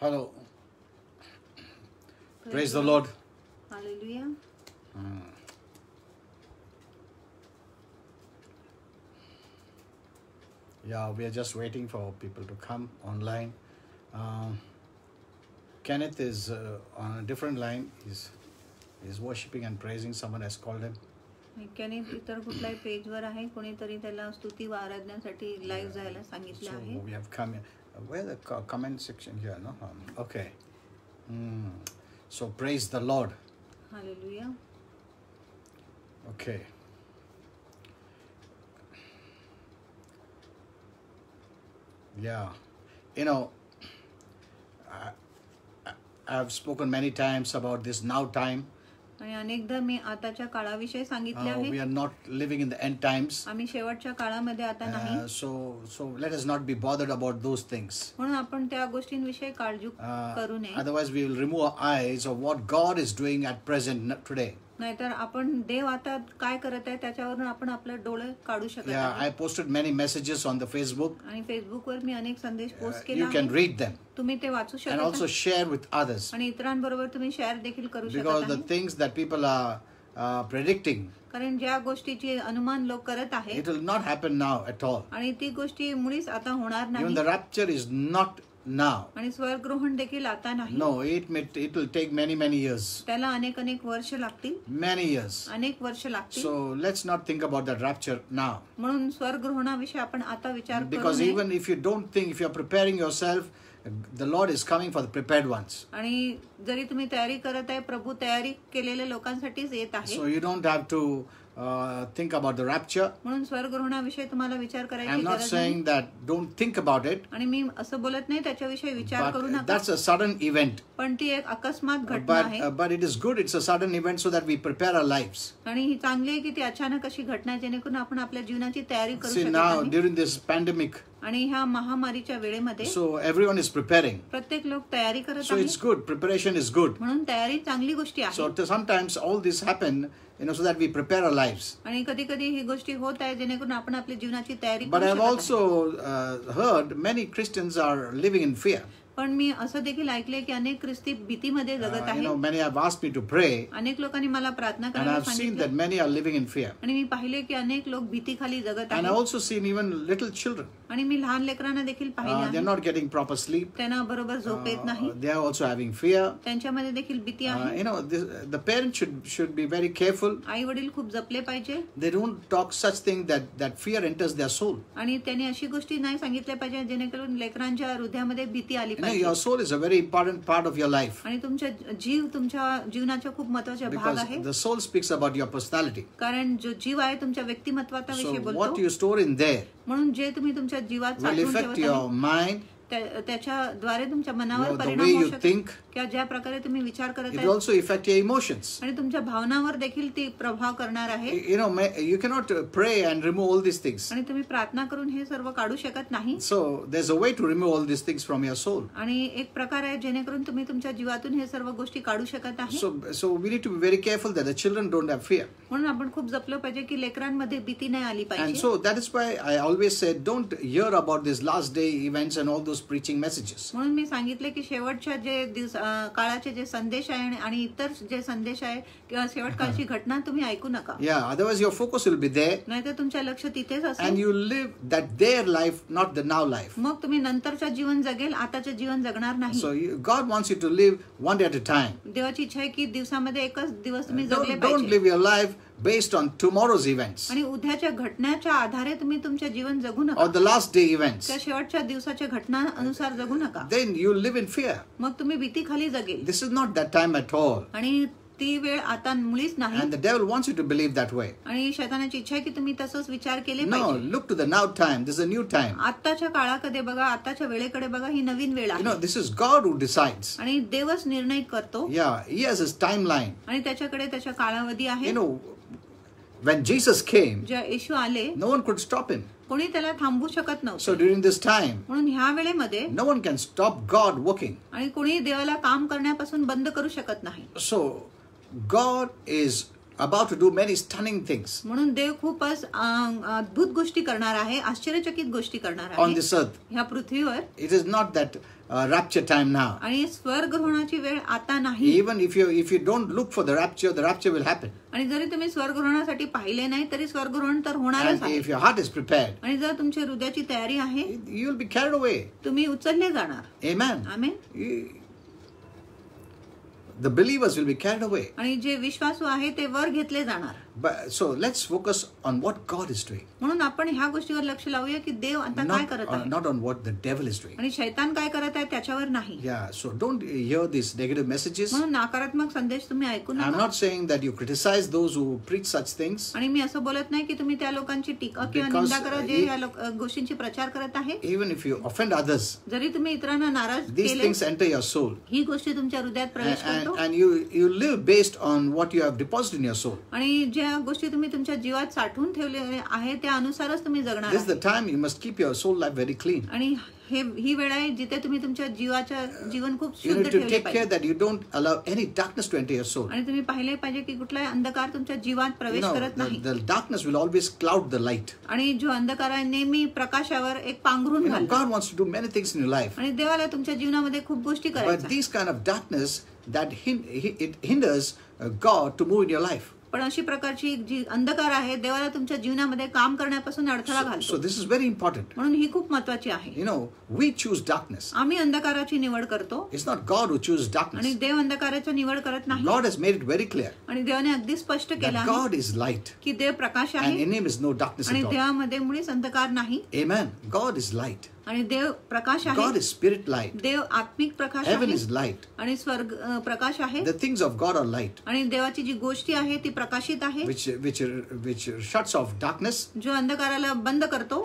Hello. Praise the Lord. Hallelujah. Yeah, we are just waiting for people to come online. Kenneth is on a different line. He's worshiping and praising. Someone has called him. Kenneth इतर कुठल्याही पेजवर आहे, कोणीतरी त्याला स्तुती व आराधनासाठी live जायला सांगितले आहे. So we have come. Where the comment section here? No. Okay. So praise the Lord. Hallelujah. Okay. Yeah, you know, I've spoken many times about this now time. आणि अनेकदा मी आताच्या काळाविषयी सांगितले आहे. We are not living in the end times. आम्ही शेवटच्या काळामध्ये आता नाही. So let us not be bothered about those things. म्हणून आपण त्या गोष्टींविषयी काळजी करू नये. Otherwise, we will remove our eyes of what God is doing at present today. नाहीतर आपण देव आता काय करत आहे त्याच्यावरून आपण आपले डोळे काढू शकत नाही. Yeah, I posted many messages on the Facebook. आणि फेसबुकवर मी अनेक संदेश पोस्ट केले You can read them. तुम्ही ते वाचू शकता. And also share with others. आणि इतरांबरोबर तुम्ही शेअर देखील करू शकता. Because the things that people are predicting, कारण ज्या गोष्टीची अनुमान लोक करत आहेत, it will not happen now at all. आणि ती गोष्टी मुळीच आता होणार नाही. Even the rapture is not now. आणि स्वर्गग्रहण देखील आता नाही. No, it will take many years. त्याला अनेक वर्ष लागतील. Many years. अनेक वर्ष लागतील. So let's not think about that rapture now. म्हणून स्वर्गग्रहणाविषयी आपण आता विचार करू नये. Because even if you don't think, if you are preparing yourself, the Lord is coming for the prepared ones. आणि जरी तुम्ही तयारी करत आहे, प्रभू तयारी केलेल्या लोकांसाठीच येत आहे. So you don't have to think about the rapture. म्हणून स्वर्गग्रहणाविषयी तुम्हाला विचार करायची I'm not गरज saying नाही. that don't think about it. आणि मी असं बोलत नाही त्याच्याविषयी विचार करू But नका. that's a sudden event. पण ती एक अकस्मात घटना आहे. But it is good. It's a sudden event so that we prepare our lives. आणि ही चांगली आहे की ती अचानक अशी घटना जेणेकरून आपण आपल्या जीवनाची तयारी करू See शकतो. now during this pandemic, आणि ह्या महामारीच्या वेळेमध्ये so everyone is preparing. प्रत्येक लोक तयारी करत So आहेत. it's good. Preparation is good. म्हणून तयारी चांगली गोष्टी आहे. So sometimes all this happen, so that we prepare our lives. आणि कधी कधी ही गोष्टी होत आहे जेणेकरून आपण आपल्या जीवनाची तयारी But करू I've शकत also heard many Christians are living in fear. पण मी असं देखील ऐकले की अनेक ख्रिस्ती भीतीमध्ये जगत आहेत. Many have asked me to pray, अनेक लोकांनी मला प्रार्थना and करायला I've seen सांगितलं. that many are living in fear. आणि मी पाहिले की अनेक लोक भीतीखाली जगत And I've आहेत. also seen even little children. आणि मी लहान लेकरांना देखील पाहिले They're आहे. not getting proper sleep. त्यांना बरोबर झोप येत नाही. They are also having fear. त्यांच्यामध्ये देखील भीती आहे. The parents should be very careful. आई वडील खूप जपले पाहिजे. They don't talk such thing that fear enters their soul. आणि त्यांनी अशी गोष्टी नाही सांगितल्या पाहिजे जेणेकरून लेकरांच्या हृदयामध्ये भीती आली पाहिजे. Your soul is a very important part of your life. आणि तुमचा जीव तुमच्या जीवनाचा खूप महत्त्वाचा भाग Because आहे. the soul speaks about your personality. कारण जो जीव आहे तुमच्या व्यक्तिमत्वाचा So विषय what बोलतो. you store in there म्हणून जे तुम्ही तुमच्या जीवात will साठवून affect ठेवत your आहे, mind, त्याच्याद्वारे तुमच्या मनावर the परिणाम way होऊ you शकतो. think. किंवा ज्या प्रकारे तुम्ही विचार करत It आहे will also affect your emotions. आणि तुमच्या भावनावर देखील ती प्रभाव करणार आहे. You cannot pray and remove all these things. आणि तुम्ही प्रार्थना करून हे सर्व काढू शकत नाही. So there's a way to remove all these things from your soul. आणि एक प्रकार आहे जेणेकरून तुम्ही तुमच्या जीवातून हे सर्व गोष्टी काढू शकत आहे. So we need to be very careful that the children don't have fear. म्हणून आपण खूप जपलं पाहिजे की लेकरांमध्ये भीती नाही आली And पाहिजे. so that is why I always say don't hear about these last day events and all those preaching messages. म्हणून मी सांगितले की शेवटच्या जे काळाचे जे संदेश आहे आणि इतर जे संदेश आहे किंवा शेवट काळची घटना तुम्ही ऐकू नका. Yeah, otherwise your focus will be there. नाहीतर तुमच्या लक्ष तिथेच And असेल. you live that their life, not the now life. मग तुम्ही नंतरचं जीवन जगेल, आताचे जीवन जगणार नाही. So God wants you to live one day at a time. देवाची इच्छा आहे की दिवसामध्ये एकच दिवस तुम्ही जगले Don't पाहिजे. live your life based on tomorrow's events आणि उद्याच्या घटनेच्या आधारे तुम्ही तुमचे जीवन जगू or नका. the last day events. त्या शेवटच्या दिवसाच्या घटना अनुसार जगू नका. Then you live in fear. मग तुम्ही भीतीखाली जगेल. This is not that time at all. आणि ती वेळ आता मुळीच नाही. And the devil wants you to believe that way. आणि शैतानाची इच्छा आहे की तुम्ही तसंच विचार केले No, पाहिजे. look to the now time. This is a new time. आताच्या काळाकडे बघा, आताच्या वेळेकडे बघा, ही नवीन वेळ आहे. This is God who decides. आणि देवच निर्णय करतो. Yeah, He has His timeline. आणि त्याच्याकडे त्याच्या कालावधी आहे. When Jesus came, जेव्हा येशू आले, no one could stop Him. कोणी त्याला थांबवू शकत नव्हतं. So during this time, म्हणून ह्या वेळेमध्ये no one can stop God working. आणि कोणी देवाला काम करण्यापासून बंद करू शकत नाही. So God is about to do many stunning things म्हणून देव खूपच अद्भुत गोष्टी करणार आहे, आश्चर्यचकित गोष्टी करणार on आहे this earth. ह्या पृथ्वीवर. It is not that rapture time now. आणि स्वर्गग्रहणाची वेळ आता नाही. Even if you don't look for the rapture will happen. आणि जरी तुम्ही स्वर्गग्रहणासाठी पाहिले नाही तरी स्वर्गग्रहण तर होणारच And आहे. if your heart is prepared, आणि जर तुमच्या हृदयाची तयारी आहे, you will be carried away. तुम्ही उचलले जाणार. Amen. Amen. The believers will be carried away. आणि जे विश्वासू आहे ते वर घेतले जाणार. But so let's focus on what God is doing, म्हणून आपण ह्या गोष्टीवर लक्ष लावूया की देव आता काय करत आहे not on what the devil is doing. आणि शैतान काय करत आहे त्याच्यावर नाही. Yeah, so don't hear these negative messages. म्हणून नकारात्मक संदेश तुम्ही ऐकू I'm नका. not saying that you criticize those who preach such things. आणि मी असं बोलत नाही की तुम्ही त्या लोकांची टीका किंवा Because, निंदा करा जे या गोष्टींची प्रचार करत आहे. Even if you offend others, जरी तुम्ही इतरांना नाराज these केले, things enter your soul. ही गोष्टी तुमच्या हृदयात प्रवेश करतो. And you live based on what you have deposited in your soul. आणि ज्या गोष्टी तुम्ही तुमच्या जीवात साठवून ठेवले आहे त्या अनुसारच तुम्ही जगणार This is the आहे. time you must keep your soul life very clean. आणि ही वेळ आहे जिथे तुम्ही तुमच्या जीवन खूप You शुद्ध need to ठेवले take पाहिजे. care that you don't allow any darkness to enter your soul. आणि तुम्ही पाहिले पाहिजे की कुठलाही अंधकार तुमच्या जीवात प्रवेश करत नाही. the darkness will always cloud the light. आणि जो अंधकार आहे नेहमी प्रकाशावर एक पांघरून घालतो. God wants to do many things in your life. आणि देवाला तुमच्या जीवनामध्ये खूप गोष्टी But करायच्या. these kind of darkness that it hinders God to move in your life. पण अशी प्रकारची जी अंधकार आहे देवाला तुमच्या जीवनामध्ये काम करण्यापासून अडथळा So घालतो. this is very important. म्हणून ही खूप महत्वाची आहे. You know, we choose darkness. आम्ही अंधकाराची निवड करतो It's not God who chooses आणि darkness. देव अंधकाराची निवड करत नाही. God has made it very clear आणि देवाने अगदी स्पष्ट केलं that आहे God is light की देव प्रकाश and आहे in him is no darkness आणि at all. देवामध्ये मुळीच अंधकार नाही. Amen. God is light. आणि देव प्रकाश God आहे. is spirit light. देव आत्मिक प्रकाश Heaven आहे is light. आणि स्वर्ग प्रकाश आहे. The things of God are light, आणि देवाची जी गोष्टी आहे ती प्रकाशित आहे. which shuts off darkness, जो अंधकाराला बंद करतो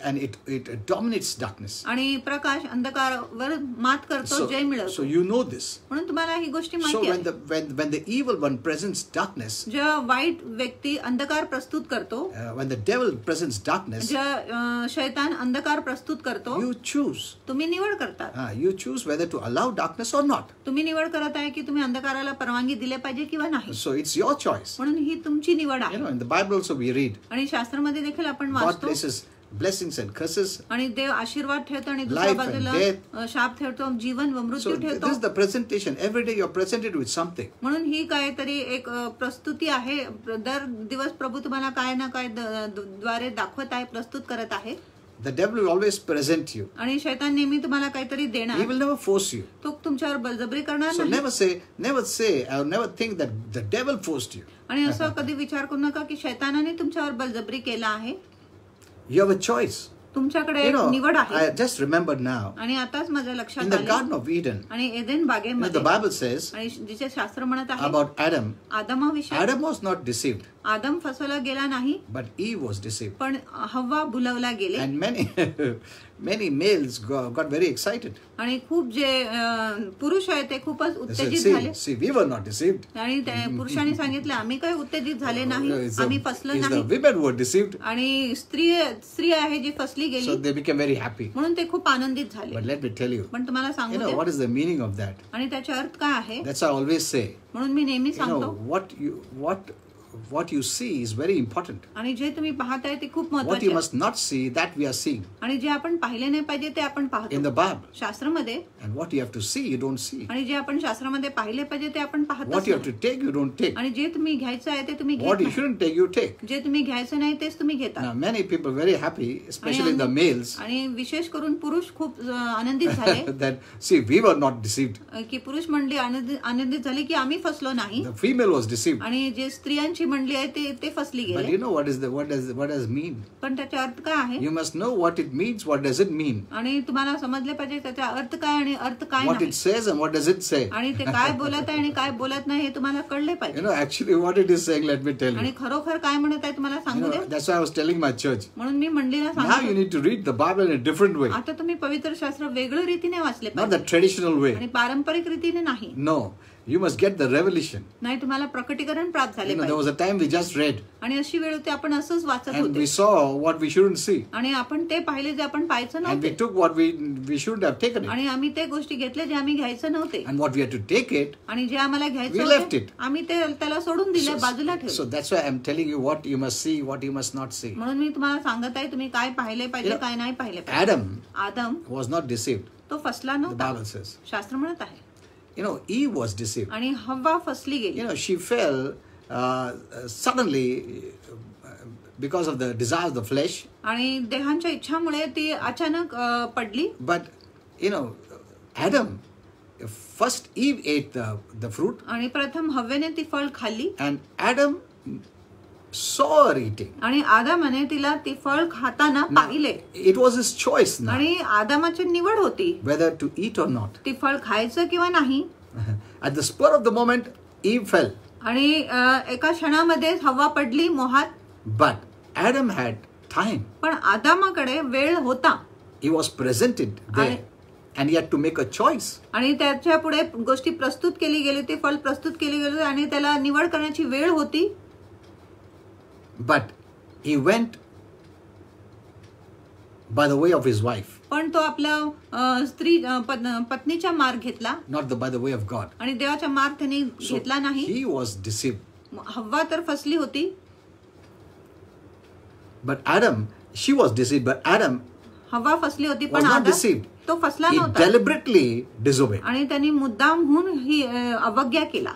and it dominates darkness. आणि प्रकाश अंधकारावर मात करतो, So, जय so मिळवतो. you know this. म्हणून तुम्हाला ही गोष्टी So माहिती when आहे. when the evil one presents darkness, जेव्हा वाईट व्यक्ती अंधकार प्रस्तुत करतो, when the devil presents darkness, जेव्हा शैतान अंधकार प्रस्तुत करतो, you choose. तुम्ही निवड करता. You choose whether to allow darkness or not. तुम्ही निवड करत आहे की तुम्ही अंधकाराला परवानगी दिले पाहिजे किंवा नाही. So it's your choice. म्हणून ही तुमची निवड You आहे. know, in the Bible also we read आणि शास्त्रामध्ये देखील आपण God वाचतो places blessings and curses. आणि देव आशीर्वाद ठेवतो आणि दुसऱ्या Life and बाजूला शाप ठेवतो, जीवन व So मृत्यू ठेवतो. this is the presentation. Every day you're presented with something. म्हणून ही काहीतरी एक प्रस्तुती आहे. दर दिवस प्रभू तुम्हाला काय ना काय द्वारे दाखवत आहे, प्रस्तुत करत आहे. The devil will always present you. आणि शैतान नेहमी तुम्हाला काहीतरी He देणार. will never force you. तो तुमच्यावर बळजबरी करणार So नाही. never say, or never think that the devil forced you. आणि असं कधी विचार करू नका की शैतानाने तुमच्यावर बळजबरी केला आहे. You have a choice. तुमच्याकडे You एक know, निवड आहे. I just remembered now. आणि आताच माझ्या In लक्षात the आले Garden of Eden, आणि एदेन बागेमध्ये the Bible says आणि जिचे शास्त्र म्हणत आहे about Adam. आदमाविषयी, Adam was not deceived, आदम फसवला गेला नाही but Eve was deceived. पण हव्वा भुलवला गेले. And many males got very excited. आणि खूप जे पुरुष आहेत ते खूपच They said, उत्तेजित झाले. see, we were not deceived. आणि त्या पुरुषांनी सांगितलं आम्ही काही उत्तेजित झाले नाही, It's आम्ही फसलो the नाही. women who were deceived. आणि स्त्री आहे जी फसली So गेली they became very happy. म्हणून ते खूप आनंदित झाले. But let me tell you, पण तुम्हाला you सांगू know, द्या what is the meaning of that? आणि त्याचा अर्थ काय आहे That's why I always say, म्हणून मी नेहमी you know, सांगतो what you see is very important. आणि जे तुम्ही पाहताय ते खूप What महत्त्वाचे you आहे. must not see, that we are seeing आणि जे आपण पाहिले नाही पाहिजे ते आपण in पाहतो the Bible. शास्त्रामध्ये. And what you have to see, you don't see. आणि जे आपण शास्त्रामध्ये पाहिले पाहिजे ते आपण What पाहतो. you have to take, you don't take. आणि जे तुम्ही घ्यायचं आहे ते तुम्ही What घेत you नाही. shouldn't take, you take. जे तुम्ही घ्यायचं नाही तेच तुम्ही घेता. Now, many people are very happy, especially the males, आणि विशेष करून पुरुष खूप आनंदित झाले that, see, we were not deceived. की पुरुष मंडळी आनंदित झाली की आम्ही फसलो नाही. The female was deceived. आणि जे स्त्रियांची मंडळी आहे ते फसली But गेले. you know what does mean? पण त्याचा अर्थ काय आहे You must know what it means, what does it mean? आणि तुम्हाला समजले पाहिजे त्याचा अर्थ काय आणि अर्थ काय What नाही. it says and what does it say? आणि ते काय बोलत आहे आणि काय बोलत नाही हे तुम्हाला कळले You पाहिजे. know, actually what it is saying, let me tell आणि you. खरोखर काय म्हणत आहे तुम्हाला You सांगू know, they. that's why I was telling my church. म्हणून मी मंडळीला Now you सांगतो need to read the Bible in a different way. आता तुम्ही पवित्र शास्त्र वेगळ्या रीतीने वाचले Not पाहिजे the traditional way. आणि पारंपरिक रीतीने नाही. No. You must get the revelation. नाही, तुम्हाला प्रकटीकरण प्राप्त झाले There was पाहिजे. a time we just read आणि अशी वेळ होती आपण असंच वाचत and we होते saw what we shouldn't see. आणि आपण ते पाहिले जे आपण पाहायचं And we नव्हते took what we shouldn't have taken it. आणि आम्ही ते गोष्टी घेतल्या जे आम्ही घ्यायचं नव्हते And what we had to take it. आणि जे आम्हाला घ्यायचं We left होते it. आम्ही ते त्याला सोडून दिले, बाजूला So ठेवले. that's why I'm telling you what you must see, what you must not see. म्हणून मी तुम्हाला सांगत आहे तुम्ही काय पाहिले पाहिजे, काय नाही पाहिले पाहिजे. Adam Adam was not deceived, तो फसला the नव्हता, Bible says. शास्त्र म्हणत आहे. Eve was deceived. आणि हव्वा फसली गेली. She fell suddenly because of the desires of the flesh. आणि देहांच्या इच्छामुळे ती अचानक पडली. But Adam, first Eve ate the fruit. आणि प्रथम हव्वेने ती फळ खाल्ली. And Adam saw her eating. आणि आदामाने तिला ती फळ खाताना पाहिले. It was his choice now आणि आदामाची निवड होती whether to eat or not. ती फळ खायचं किंवा नाही. At the spur of the moment, Eve fell. आणि एका क्षणामध्ये हव्वा पडली मोहात. But Adam had time. पण आदामाकडे वेळ होता. He was presented there. And he had to make a choice. आणि त्याच्या पुढे गोष्टी प्रस्तुत केली गेली, ती फळ प्रस्तुत केली गेली आणि त्याला निवड करण्याची वेळ होती. But he went by the way of his wife. पण तो आपल्या पत्नीचा मार्ग घेतला, Not by the way of God. आणि देवाचा मार्ग त्याने So घेतला नाही. he was deceived. हव्वा तर फसली होती. But Adam, she was deceived. But Adam हव्वा फसली होती, was पण not आदम deceived. तो फसला He नव्हता. deliberately disobeyed. आणि त्यांनी मुद्दामहून ही अवज्ञा केला.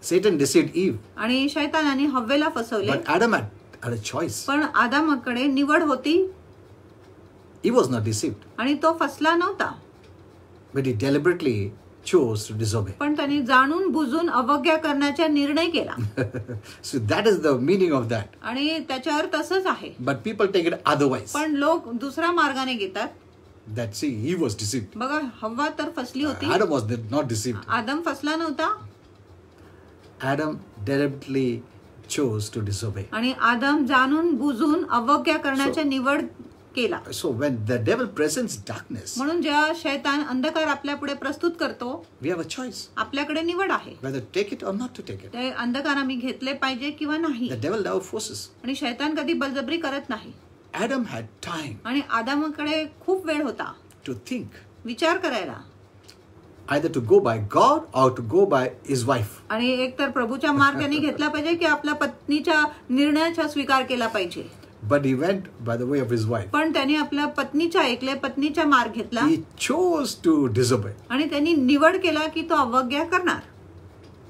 Satan deceived Eve. आणि शैतानाने हव्वेला फसवले. But Adam had a choice. पण आदामाकडे निवड होती. He was not deceived. आणि तो फसला नव्हता. But he deliberately chose to disobey. पण त्यांनी जाणून बुजून अवज्ञा करण्याचा निर्णय केला. So that is the meaning of that. आणि त्याचा अर्थ तसंच आहे. But people take it otherwise. पण लोक दुसऱ्या मार्गाने घेतात. That see, he was deceived. बघा, हव्वा तर फसली होती. Adam was not deceived. आदम फसला नव्हता. Adam deliberately chose to disobey. आणि आदम जाणून बुजून अवज्ञा करण्याचा निवड केला. So when the devil presents darkness, म्हणून जेव्हा शैतान अंधकार आपल्या पुढे प्रस्तुत करतो, we have a choice आपल्याकडे निवड आहे. whether to take it or not to take it. ते अंधकार आम्ही घेतले पाहिजे किंवा नाही. The devil never forces. आणि शैतान कधी बळजबरी करत नाही. Adam had time आणि आदामाकडे खूप वेळ होता to think, विचार करायला. either to go by God or to go by his wife. आणि एक तर प्रभूचा मार्ग त्यांनी घेतला पाहिजे की आपल्या पत्नीच्या निर्णयाचा स्वीकार केला पाहिजे. But he went by the way of his wife. पण त्यांनी आपल्या पत्नीच्या ऐकले, पत्नीचा मार्ग घेतला. He chose to disobey. आणि त्यांनी निवड केला की तो अवज्ञा करणार.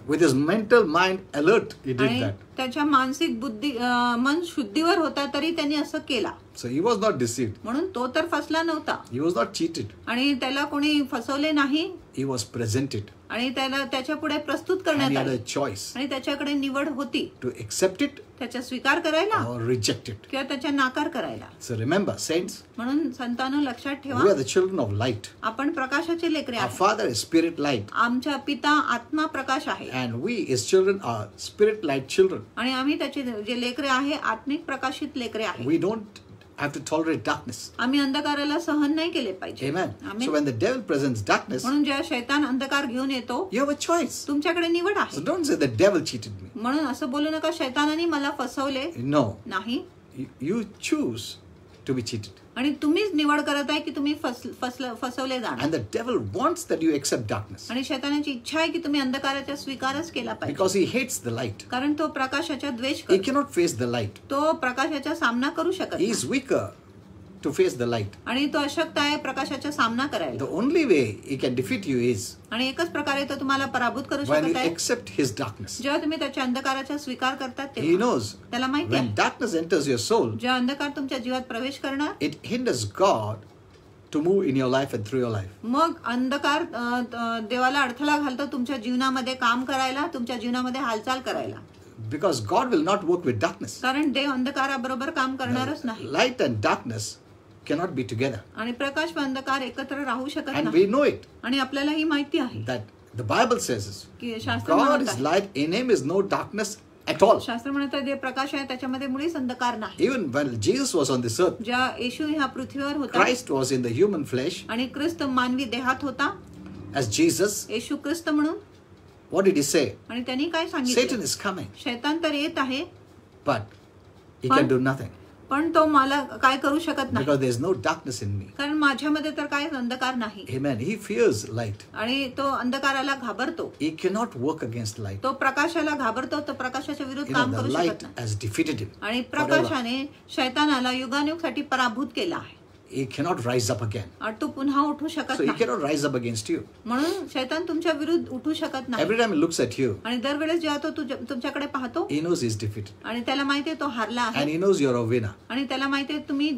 With his mental mind alert, he did आणि that. त्याच्या मानसिक बुद्धी मन शुद्धीवर होता तरी त्यांनी असं केला. So he was not deceived. म्हणून तो तर फसला नव्हता. He was not cheated. आणि त्याला कोणी फसवले नाही. He was presented. आणि त्याला त्याच्या पुढे प्रस्तुत And करण्यात he had आले. a choice आणि त्याच्याकडे निवड होती, to accept it त्याचा स्वीकार करायला or reject it. किंवा त्याचा नाकार करायला. So remember, saints, म्हणून संतांनो लक्षात we ठेवा, are the children of light. आपण प्रकाशाचे लेकरे Our आहोत. Father is spirit light. आमचा पिता आत्मा प्रकाश आहे. And we, his children, are spirit light children. आणि आम्ही त्याचे जे लेकरे आहे आत्मिक प्रकाशित लेकरे आहे. We don't have to tolerate darkness. आम्ही अंधकाराला सहन नाही केले पाहिजे. Amen. Amen. So when the devil presents darkness, म्हणून जेव्हा शैतान अंधकार घेऊन येतो, you have a choice. तुमच्याकडे निवड So आहे. don't say the devil cheated me. म्हणून असं बोलू नका शैतानाने मला फसवले. No. नाही. You choose to be cheated. आणि तुम्हीच निवड करत आहे की तुम्ही फसवले जाणार. And the devil wants that you accept darkness. आणि शैतानाची इच्छा आहे की तुम्ही अंधकाराचा स्वीकारच केला पाहिजे. Because he hates the light. कारण तो प्रकाशाचा द्वेष He करतो. cannot face the light. तो प्रकाशाचा सामना करू शकत He नाही. is weaker to face the light. आणि तो अशक्त आहे प्रकाशाचा सामना करायला. The only way he can defeat you is आणि एकच प्रकारे तो तुम्हाला पराभूत करू when you शकत आहे accept his darkness. जेव्हा तुम्ही त्याच्या अंधकाराचा स्वीकार करतात He तेव्हा. knows त्याला माहिती when आहे darkness enters your soul, जेव्हा अंधकार तुमच्या जीवात प्रवेश करणार, it hinders God to move in your life and through your life. मग अंधकार देवाला अडथळा घालतो तुमच्या जीवनामध्ये काम करायला, तुमच्या जीवनामध्ये हालचाल करायला. Because God will not work with darkness. कारण देव अंधकाराबरोबर काम करणारच नाही. Light and darkness cannot be together. आणि प्रकाश व अंधकार एकत्र राहू शकत And नाही. we know it. आणि आपल्याला ही माहिती आहे That the Bible says की शास्त्र God म्हणत is आहे, light, in him is no darkness at all. शास्त्र म्हणत आहे जे प्रकाश आहे त्याच्यामध्ये मुळीच अंधकार नाही. Even when Jesus was on this earth, ज्या येशू ह्या पृथ्वीवर होता Christ was in the human flesh आणि ख्रिस्त मानवी देहात होता, as Jesus, येशू ख्रिस्त म्हणून, What did he say? आणि त्यांनी काय Satan सांगितलं? is coming, शैतान तर येत आहे, but he can do nothing पण तो मला काय करू शकत नाही, because there is no darkness in me. कारण माझ्यामध्ये तर काय अंधकार नाही. Amen. He fears light. आणि तो अंधकाराला घाबरतो, He cannot work against light. तो प्रकाशाला घाबरतो, तो प्रकाशाच्या विरुद्ध काम The करू light शकत नाही. has defeated him. आणि प्रकाशाने शैतानाला युगानुयुगासाठी पराभूत केला आहे, He cannot rise up again. आणि तो पुन्हा उठू शकत So he नाही. cannot rise up against you. म्हणून शैतान तुमच्या विरुद्ध उठू शकत नाही. Every time he looks at you, आणि दरवेळेस जेव्हा तो तुमच्याकडे पाहतो he knows he's defeated. आणि त्याला माहितीये तो हारला And आहे, he knows you're a winner. आणि त्याला माहितीये तुम्ही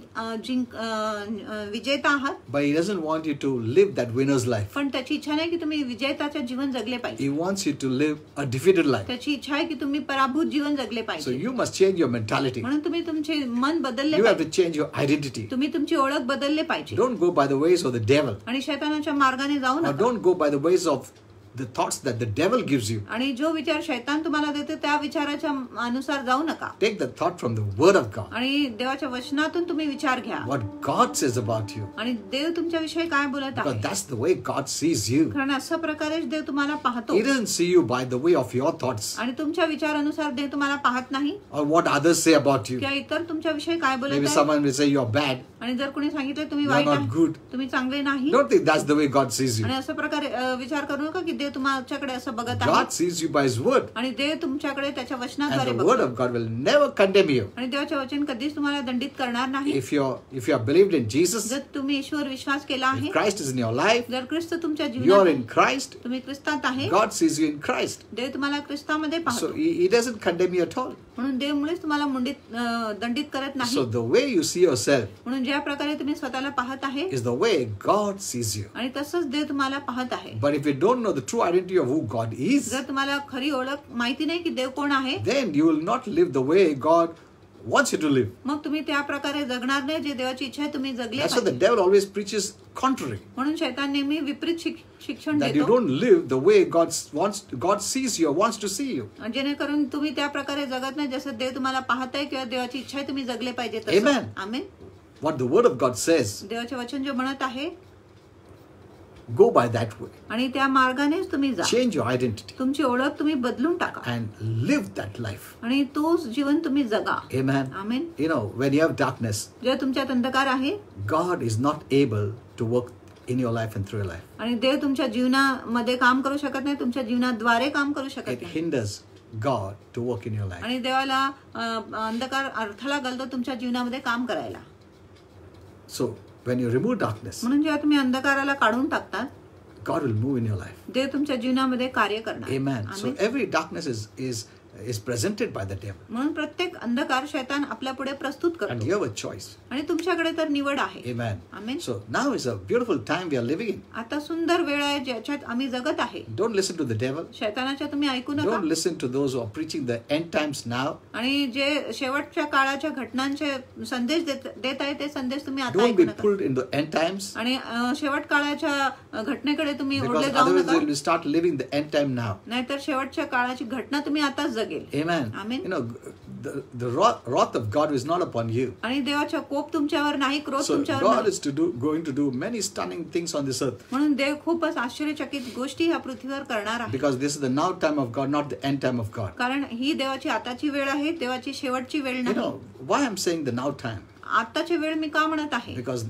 विजेता आहात, But he doesn't want you to live that winner's life. पण त्याची इच्छा नाही की तुम्ही विजेताचे जीवन जगले पाहिजे. He wants you to live a defeated life. त्याची इच्छा आहे की तुम्ही पराभूत जीवन जगले So पाहिजे. you must change your mentality. म्हणून तुम्ही तुमचे मन बदलले You have पाहिजे, to change your identity. तुम्ही तुमची ओळख बदलले पाहिजे. Don't go by the ways of the devil, आणि शैतानाच्या मार्गाने जाऊ or नका. don't go by the ways of the thoughts that the devil gives you. आणि जो विचार शैतान तुम्हाला देते त्या विचाराच्या अनुसार जाऊ नका. Take the thought from the word of God. आणि देवाच्या वचनातून तुम्ही विचार घ्या, What God says about you. आणि देव तुमच्याविषयी काय बोलत Because आहे, that's the way God sees you. कारण अशा प्रकारे देव तुम्हाला पाहतो. He doesn't see you by the way of your thoughts आणि तुमच्या विचारानुसार देव तुम्हाला पाहत नाही, or what others say about you. किंवा इतर तुमच्याविषयी काय बोलत Maybe आहे. someone will say you're bad. आणि जर कोणी सांगितलं तुम्ही You're वाईट not आहे, good. तुम्ही चांगले नाही, Don't think that's the way God sees you. आणि अशा प्रकारे विचार करू नका की देव तुमच्याकडे असं बघत आहे. God sees you by His word. आणि देव तुमच्याकडे त्याच्या And वचनाद्वारे the word बघतो. of God will never condemn you. आणि देवाचे वचन कधीच तुम्हाला दंडित करणार नाही. If you have believed in Jesus, जर तुम्ही ईश्वर विश्वास केला आहे, if Christ is in your life, जर ख्रिस्त तुमच्या you are जीवनात in Christ, तुम्ही ख्रिस्तात आहे, God sees you in Christ. देव तुम्हाला ख्रिस्तामध्ये So पाहतो. He doesn't condemn you at all. म्हणून देव मुळेच तुम्हाला दंडित करत नाही. So the way you see yourself म्हणून ज्या प्रकारे तुम्ही स्वतःला पाहत आहे, is the way God sees you. आणि तसंच देव तुम्हाला पाहत आहे. But if you don't know the true identity of who God is, जर तुम्हाला खरी ओळख माहिती नाही की देव कोण आहे, then you will not live the way God wants you to live. मग तुम्ही त्या प्रकारे जगणार नाही जे देवाची इच्छा आहे तुम्ही जगले That's why the पाहिजे. devil always preaches contrary. म्हणून शैतान नेहमी विपरीत शिक्षण That you देतो, don't live the way God sees you or wants to see you. जेणेकरून तुम्ही त्या प्रकारे जगत नाही जसं देव तुम्हाला पाहत आहे किंवा देवाची इच्छा आहे तुम्ही जगले पाहिजे तसं. Amen. Amen. What the word of God says, देवाचे वचन जे म्हणत आहे, go by that way. आणि त्या मार्गानेच तुम्ही जा. Change your identity तुमची ओळख तुम्ही बदलून टाका, and live that life. आणि तोच जीवन तुम्ही जगा. Amen. Amen. You know, when you have darkness, जेव्हा तुमच्यात अंधकार आहे God is not able to work in your life and through your life. आणि देव तुमच्या जीवनामध्ये काम करू शकत नाही, तुमच्या जीवनाद्वारे काम करू शकत It नाही. hinders God to work in your life. आणि देवाला अंधकार अर्थाला घालतो तुमच्या जीवनामध्ये काम करायला. So when you remove darkness, म्हणून जेव्हा तुम्ही अंधकाराला काढून टाकतात, God will move in your life. देव तुमच्या जीवनामध्ये कार्य करणार. Amen. So amen. every darkness is presented by the devil. म्हणून प्रत्येक अंधकार शैतान आपल्या पुढे प्रस्तुत And करतो, you have a choice. आणि तुमच्याकडे तर निवड आहे. Amen. Amen. So now is a beautiful time we are living in. आता सुंदर वेळ आहे ज्याच्यात आम्ही जगत आहे. Don't listen to the devil. शैतानाच्या तुम्ही ऐकू नका, Don't listen to those who are preaching the end times now. आणि जे शेवटच्या काळाच्या घटनांचे संदेश देत आहे ते संदेश तुम्ही आता Don't ऐकू be नका. pulled in the end times, आणि शेवट काळाच्या घटनेकडे तुम्ही because ओढले जाऊ otherwise नका, you will start living the end time now. नाहीतर शेवटच्या काळाची घटना तुम्ही आताच जगेल. Amen. Amen. You know, the wrath of God is not upon you. आणि देवाचा कोप तुमच्यावर नाही, क्रोध So तुमच्यावर God नाही. is going to do many stunning things on this earth, म्हणून देव खूपच आश्चर्यचकित गोष्टी ह्या पृथ्वीवर करणार आहे. because this is the now time of God, not the end time of God. कारण ही देवाची आताची वेळ आहे, देवाची शेवटची वेळ You नाही. know why I'm saying the now time? आताची वेळ मी का म्हणत आहे, Because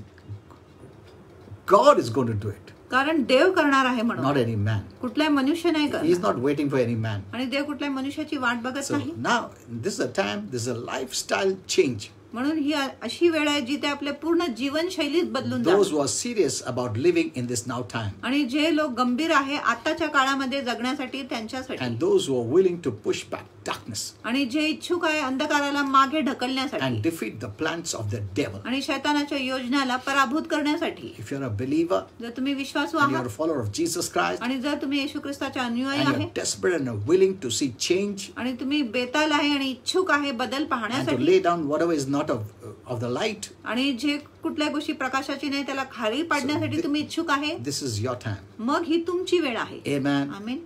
God is going to do it, कारण देव करणार आहे not म्हणून. any man. कुठलाही मनुष्य नाही He करणार, is not waiting for any man. आणि देव कुठल्याही मनुष्याची वाट बघत So नाही. now this is a time, this is a lifestyle change. म्हणून ही अशी वेळ आहे जिथे आपले पूर्ण जीवनशैलीच बदलून Those जाते. who are serious about living in this now time, आणि जे लोक गंभीर आहे आताच्या काळामध्ये जगण्यासाठी त्यांच्यासाठी, and those who are willing to push back darkness आणि जे इच्छुक आहे अंधकाराला मागे ढकलण्यासाठी and defeat the plans of the devil. आणि शैतानाच्या योजनाला पराभूत करण्यासाठी. If you're a believer जर तुम्ही विश्वासू and you're आहात a follower of Jesus Christ, आणि जर तुम्ही येशू ख्रिस्ताचे अनुयायी and आहे you're desperate and are willing to see change आणि तुम्ही बेताल आहे आणि इच्छुक आहे बदल and to पाहण्यासाठी, lay down whatever is not of the light, आणि जे कुठल्या गोष्टी प्रकाशाची नाही त्याला खाली पाडण्यासाठी तुम्ही इच्छुक आहे, this is your time. मग ही तुमची वेळ आहे. Amen. Amen.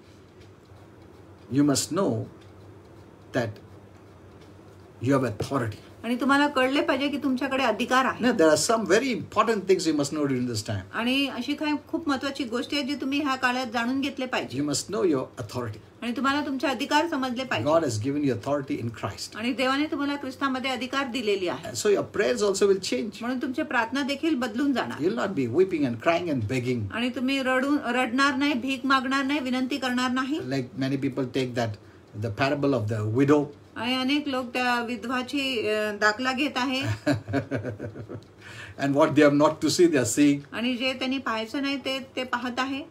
You must know that you have authority. आणि तुम्हाला कळले पाहिजे की तुमच्याकडे अधिकार आहे. Now, there are some very important things you must know during this time. आणि अशी काही खूप महत्वाची गोष्टी आहेत जी तुम्ही ह्या काळात जाणून घेतले पाहिजे. You must know your authority. आणि तुम्हाला तुमचे अधिकार समजले पाहिजे. God has given you authority in Christ. आणि देवाने तुम्हाला ख्रिस्तामध्ये अधिकार दिलेली आहे. And so your prayers also will change. म्हणून तुमचे प्रार्थना देखील बदलून जाणार. You'll not be weeping and crying and begging. आणि तुम्ही रडणार नाही, भीक मागणार नाही, विनंती करणार नाही. Like many people take that the parable of the widow. आणि अनेक लोक त्या विधवाची दाखला घेत आहे. And what they have not to see, they are seeing. आणि जे त्यांनी पाहायचं नाही ते पाहत आहे.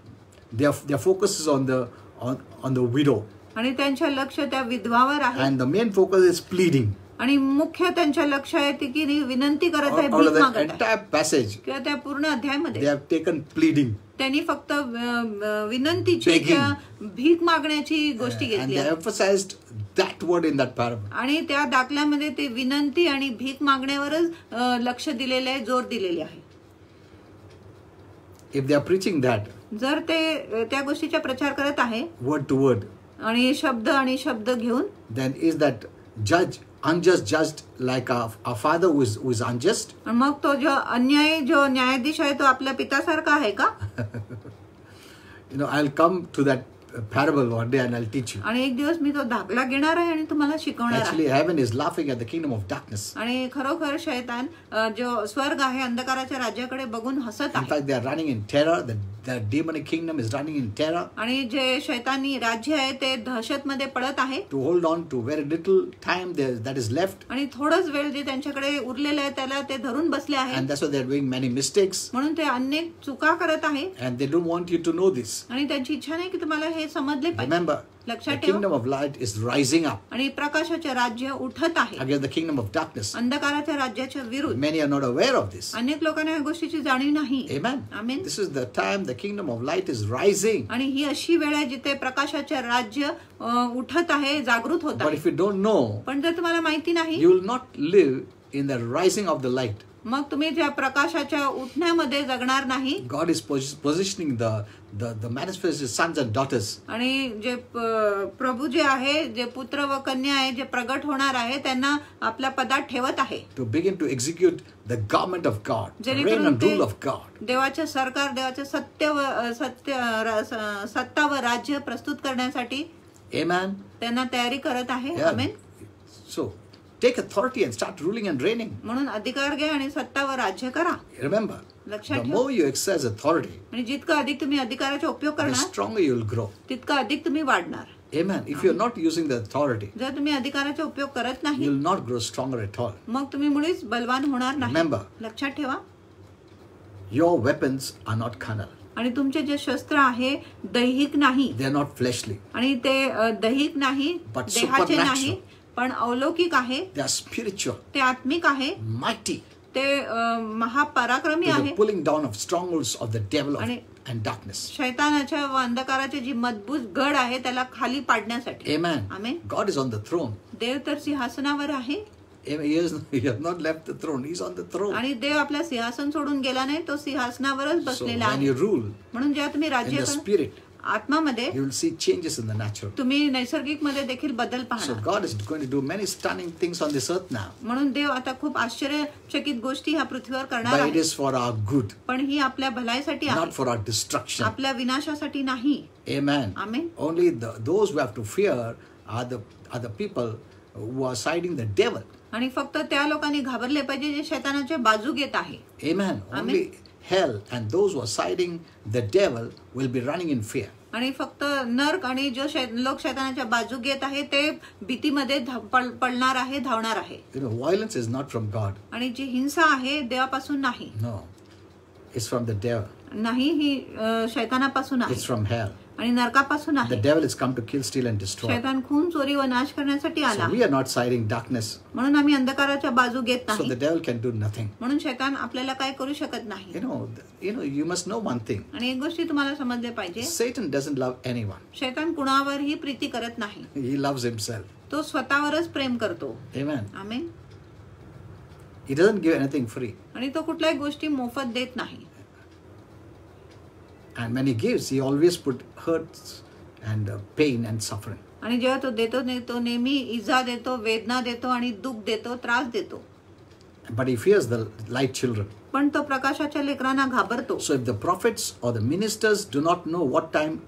Their focus is on the widow. आणि त्यांच्या लक्ष त्या विधवावर आहे. And the main focus is pleading. आणि मुख्य त्यांच्या लक्ष आहे की विनंती करत आहे, Out भीक of the मागत आहे. entire passage, किंवा त्या पूर्ण अध्यायामध्ये they have taken pleading. त्यांनी फक्त विनंतीची भीक मागण्याची गोष्टी And घेतली they आहे. emphasized that word in that parable. आणि त्या दाखल्यामध्ये ते विनंती आणि भीक मागण्यावरच लक्ष दिलेले आहे, जोर दिलेले आहे. If they are preaching that जर ते त्या गोष्टीचा प्रचार करत आहे word to word, आणि शब्द घेऊन, then is that unjust judged like our father who is unjust? मग तो जो न्यायाधीश आहे तो आपल्या पितासारखा आहे का? I'll come to that parable one day and I'll teach you. आणि एक दिवस मी तो दाखला घेणार आहे आणि तुम्हाला शिकवणार Actually, आहे. heaven is laughing at the kingdom of darkness. आणि खरोखर शैतान जो स्वर्ग आहे अंधकाराच्या राज्याकडे बघून हसत In आहे. fact, they are running in terror. The demonic kingdom is running in terror आणि जे शैतानी राज्य आहे ते दहशतमध्ये पडत आहे. to hold on to very little time that is left. आणि थोडंच वेळ जे त्यांच्याकडे उरलेलं आहे त्याला ते धरून बसले आहे. And that's why they're doing many mistakes. म्हणून ते अनेक चुका करत आहे. And they don't want you to know this. आणि त्यांची इच्छा नाही की तुम्हाला हे समजले पाहिजे. Remember, the लक्षात ठेवा. kingdom of light is rising up आणि प्रकाशाचे राज्य उठत आहे against the kingdom of darkness. अंधकाराच्या राज्याच्या विरुद्ध. Many are not aware of this. अनेक लोकांना या गोष्टीची जाणीव नाही. Amen. Amen. This is the time the kingdom of light is rising. आणि ही अशी वेळ आहे जिथे प्रकाशाचे राज्य उठत आहे, जागृत होत But आहे. if you don't know, पण जर तुम्हाला माहिती नाही, you will not live in the rising of the light. मग तुम्ही ज्या प्रकाशाच्या उठण्यामध्ये जगणार नाही. God is positioning the manifested sons and daughters. आणि जे प्रभू जे आहे, जे पुत्र व कन्या आहे, जे प्रगट होणार आहे त्यांना आपल्या पदात ठेवत आहे. To begin to execute the government of God, the reign जेणेकरून and rule of God. देवाचे सरकार, देवाचे सत्ता व राज्य प्रस्तुत करण्यासाठी Amen. त्यांना तयारी करत आहे. Yeah. Amen. So take authority and start ruling and reigning. म्हणून अधिकार घ्या आणि सत्ता व राज्य करा. Remember, लक्षात the ठेवा. more you exercise authority, आणि जितकं अधिक तुम्ही अधिकाराचा उपयोग the करणार stronger you will grow. तितकं अधिक तुम्ही वाढणार. Amen. If you're not using the authority, जर तुम्ही अधिकाराचा उपयोग करत नाही you'll not grow stronger at all. मग तुम्ही मुळीच बलवान होणार नाही. Remember, लक्षात ठेवा. your weapons are not carnal. आणि तुमचे जे शस्त्र आहे दैहिक नाही. They're not fleshly. आणि ते दैहिक नाही, But देहाचे supernatural. नाही, पण अलौकिक आहे. They are spiritual, ते आत्मिक आहे. mighty, ते महापराक्रमी to the आहे. pulling down of strongholds of the devil आणि and darkness. शैतानाच्या व अंधकाराची जी मजबूत गड आहे त्याला खाली पाडण्यासाठी. Amen. Amen. God is on the throne. देव तर सिंहासनावर आहे. Amen. He has not left the throne. He's on the throne. आणि देव आपला सिंहासन सोडून गेला नाही, तो सिंहासनावरच So बसलेला when आहे. you rule म्हणून जेव्हा तुम्ही in राज्य the करा spirit, आत्मामध्ये, you will see changes in the natural. तुम्ही नैसर्गिक मध्ये देखील बदल So पाहणार. God is going to do many stunning things on this earth now. म्हणून देव आता खूप आश्चर्यचकित गोष्टी ह्या पृथ्वीवर करणार But it आहे. is for our good, पण ही आपल्या भलाईसाठी आहे, not for our destruction. आपल्या विनाशासाठी नाही. Amen. Amen. Only those who have to fear are the people who are siding the devil. आणि फक्त त्या लोकांनी घाबरले पाहिजे जे शैतानाच्या बाजू घेत आहे. Amen. Only hell and those who are siding the devil will be running in fear. आणि फक्त नर्क आणि जो लोक शैतानाच्या बाजू घेत आहे ते भीतीमध्ये पडणार आहे, धावणार आहे. Violence is not from God. आणि जी हिंसा आहे देवापासून नाही. No. It's from the devil. नाही, ही शैतानापासून आहे It's from hell. आणि नरकापासून The आहे. devil has come to kill, steal and destroy. शैतान खून, चोरी व नाश करण्यासाठी आला. So we are not siding darkness. म्हणून आम्ही अंधकाराच्या बाजू घेत So नाही. the devil can do nothing. म्हणून शैतान आपल्याला काय करू शकत नाही. You must know one thing. आणि एक गोष्टी तुम्हाला समजले पाहिजे, Satan doesn't love anyone. शैतान कुणावरही प्रीती करत नाही. He loves himself. तो स्वतःवरच प्रेम करतो. Amen. Amen. He doesn't give anything free. आणि तो कुठल्याही गोष्टी मोफत देत नाही. And when he gives, he always put hurts and pain and suffering. आणि जेव्हा तो देतो तो नेहमी इजा देतो, वेदना देतो आणि दुःख देतो, त्रास देतो. But he fears the light children. पण तो प्रकाशाच्या लेकरांना घाबरतो. So if the prophets or the ministers do not know what time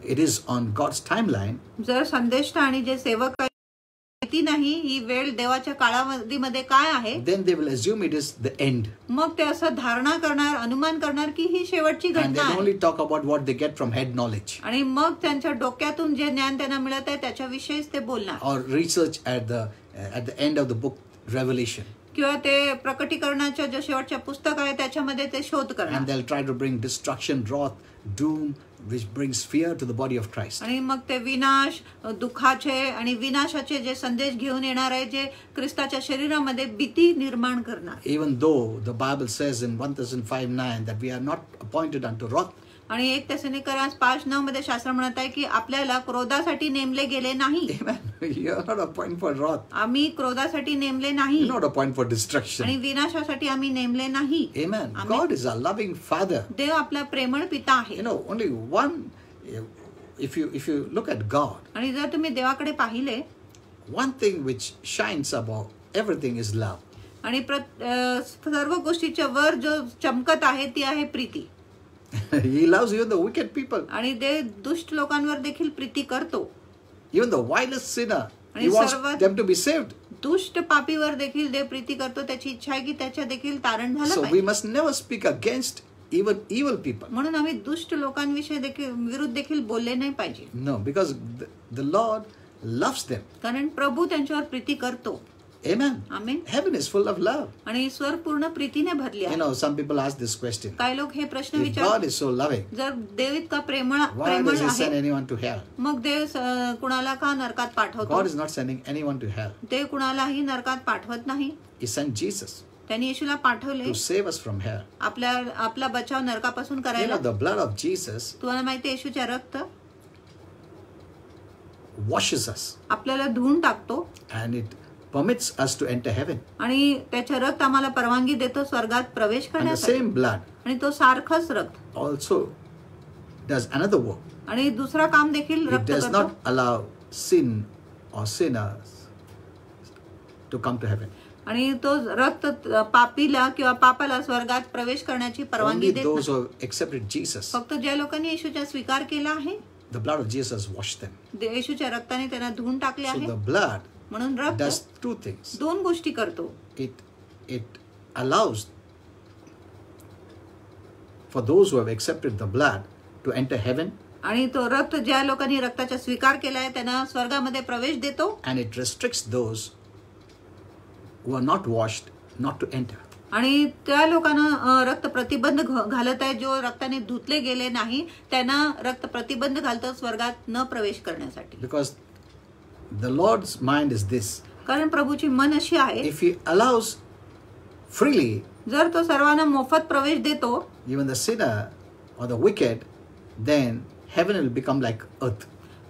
it is on God's timeline, जर संदेष्टा आणि जे सेवक माहिती नाही ही वेळ देवाच्या कालावधीमध्ये काय आहे, then they will assume it is the end. मग ते असं धारणा करणार, अनुमान करणार की ही शेवटची And घटना they आहे. only talk about what they get from head knowledge आणि मग त्यांच्या डोक्यातून जे ज्ञान त्यांना मिळत आहे त्याच्याविषयीच ते बोलणार. or research at the end of the book Revelation. किंवा ते प्रकटीकरणाच्या जे शेवटच्या पुस्तक आहे त्याच्यामध्ये ते शोध And करणार. they'll try to bring destruction, wrath, doom, which brings fear to the body of Christ. आणि मग ते विनाश, दुःखाचे आणि विनाशाचे जे संदेश घेऊन येणार आहे, जे ख्रिस्ताच्या शरीरामध्ये भीती निर्माण करणार. Even though the Bible says in 1 Thessalonians 5:9 that we are not appointed unto wrath, आणि 1 Thessalonians 5:9 मध्ये शास्त्र म्हणत आहे की आपल्याला क्रोधासाठी नेमले गेले नाही. amen, you are not appointed for wrath. आम्ही क्रोधासाठी नेमले नाही You're not appointed for destruction. आणि विनाशासाठी आम्ही नेमले नाही. Amen. Amen. God is a loving Father. देव आपला प्रेमळ पिता आहे. You know, only one, if you look at God, आणि जर तुम्ही देवाकडे पाहिले, one thing which shines above everything is love. आणि सर्व गोष्टीच्या वर जो चमकत आहे ती आहे Preeti. He loves even the wicked people. आणि देव दुष्ट लोकांवर देखील प्रीती करतो. Even the vilest sinner, he आणि wants सर्वात them to be saved. दुष्ट पापीवर देखील देव प्रीती करतो. त्याची इच्छा आहे की त्याच्या देखील तारण झालं So we पाहिजे. must never speak against even evil people. म्हणून आम्ही दुष्ट लोकांविषयी देखील विरुद्ध देखील बोलले नाही पाहिजे. No, because the Lord loves them. कारण प्रभू त्यांच्यावर प्रीती करतो. Amen. Amen. Heaven is full of love. आणि स्वर पूर्ण प्रीतीने भरली You आहे. know, some people ask this question. काही लोक हे प्रश्न If God विचारतात, is so loving, जर देव इतका प्रेमळ why does He send आहे, anyone to hell? मग देव कुणाला का नरकात पाठवतो? God is not sending anyone to hell. देव कुणालाही नरकात पाठवत नाही. He sent Jesus त्यांनी येशूला पाठवले to save us from hell. आपला बचाव नरकापासून You करायला. know, the blood of Jesus तुम्हाला माहिती आहे येशूचे रक्त washes us आपल्याला धुवून टाकतो and it permits us to enter heaven. आणि त्याचे रक्त आम्हाला परवानगी देतो स्वर्गात प्रवेश And the करण्यासाठी. same blood आणि तो सारखाच रक्त also does another work. आणि दुसरा काम देखील It रक्त does करतो. not allow sin or sinners to come to heaven. आणि तो रक्त पापीला किंवा पापाला स्वर्गात प्रवेश करण्याची परवानगी Only देत those नाही. who have accepted Jesus, फक्त ज्या लोकांनी येशूचा स्वीकार केला आहे, the blood of Jesus washed them. येशूच्या रक्ताने त्यांना धुवून टाकले So आहे. the blood म्हणून does रक्त two things. दोन गोष्टी करतो. It allows for those who have accepted the blood to enter heaven, आणि तो रक्त ज्या लोकांनी रक्ताचा स्वीकार केला आहे त्यांना स्वर्गामध्ये प्रवेश देतो. and it restricts those who are not washed not to enter. आणि त्या लोकांना रक्त प्रतिबंध घालत आहे, जो रक्ताने धुतले गेले नाही त्यांना रक्त प्रतिबंध घालतो स्वर्गात न प्रवेश करण्यासाठी. Because the Lord's mind is this: कारण प्रभूची मन अशी आहे, if He allows freely जर तो सर्वांना मोफत प्रवेश देतो, even the sinner or the wicked, then heaven will become like earth.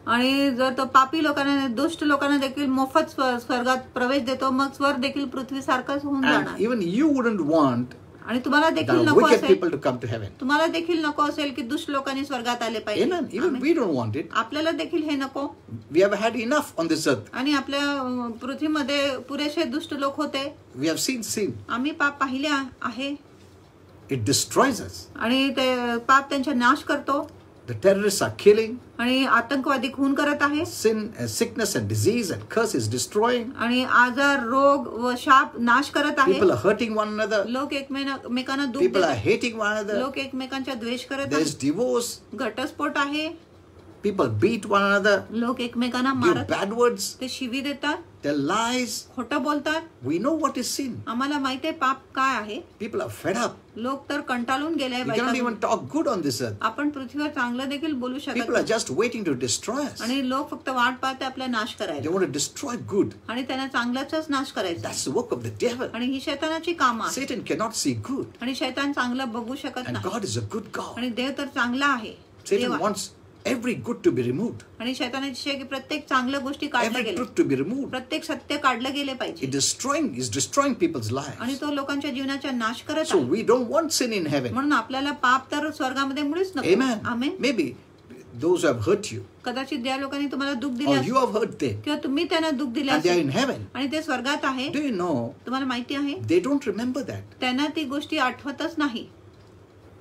आणि जर तो पापी लोकांना, दुष्ट लोकांना देखील मोफत स्वर्गात प्रवेश देतो, मग स्वर्ग देखील पृथ्वीसारखाच होऊन And जाणार. even you wouldn't want आणि तुम्हाला देखील the नको wicked असेल, people to come to heaven. तुम्हाला देखील नको असेल की दुष्ट लोकांनी स्वर्गात आले पाहिजे. Amen. Even amen. we don't want it. आपल्याला देखील हे नको. We have had enough on this earth. आणि आपल्या पृथ्वीमध्ये पुरेसे दुष्ट लोक होते. We have seen sin. आम्ही पाप पाहिले आहे. It destroys us. आणि ते पाप त्यांचा नाश करतो. The terrorists are killing. आणि आतंकवादी खून करत आहे. Sin, sickness and disease and curse is destroying. आणि आजार, रोग व शाप नाश करत आहे. People are hurting one another. लोक एकमेकांना दुःख People are देतात. hating one another. लोक एकमेकांचा द्वेष करत There is आहेत. divorce. घटस्फोट आहे. People beat one another. लोक एकमेकांना Give मारत, bad words. ते शिवी देतात, Tell lies. खोटं बोलतात. We know what is sin. आम्हाला माहिती आहे पाप काय आहे. People are fed up. लोक तर कंटाळून गेले. We cannot even talk good on this earth. आपण पृथ्वीवर चांगलं देखील बोलू शकत People are नाही. just waiting to destroy us. आणि लोक फक्त वाट पाहते आपला नाश They करायला. want to destroy good. आणि त्यांना चांगल्याचाच नाश करायचा. That's the work of the devil. आणि ही शैतानाची कामं आहे. Satan cannot see good. आणि शैतान चांगलं बघू शकत And नाही. God is a good God. आणि देव तर चांगला आहे. देव Satan आहे. wants every good to be removed. आणि शैतानाची इच्छा आहे की प्रत्येक चांगल्या गोष्टी काढल्या Every गेल्या, truth to be removed. प्रत्येक सत्य काढलं गेले पाहिजे. Is destroying people's आणि lives. तो लोकांच्या जीवनाचा नाश करत So आहे. we don't want sin in heaven. म्हणून आपल्याला पाप तर स्वर्गामध्ये मुळीच नको. Amen. Amen. Maybe those who have hurt you, कदाचित ज्या लोकांनी तुम्हाला दुःख or दिले you have hurt them, किंवा तुम्ही त्यांना दुःख दिले and they are असेल in heaven, आणि ते स्वर्गात आहे, do you know, तुम्हाला माहिती आहे they don't remember that. त्यांना ती गोष्टी आठवतच नाही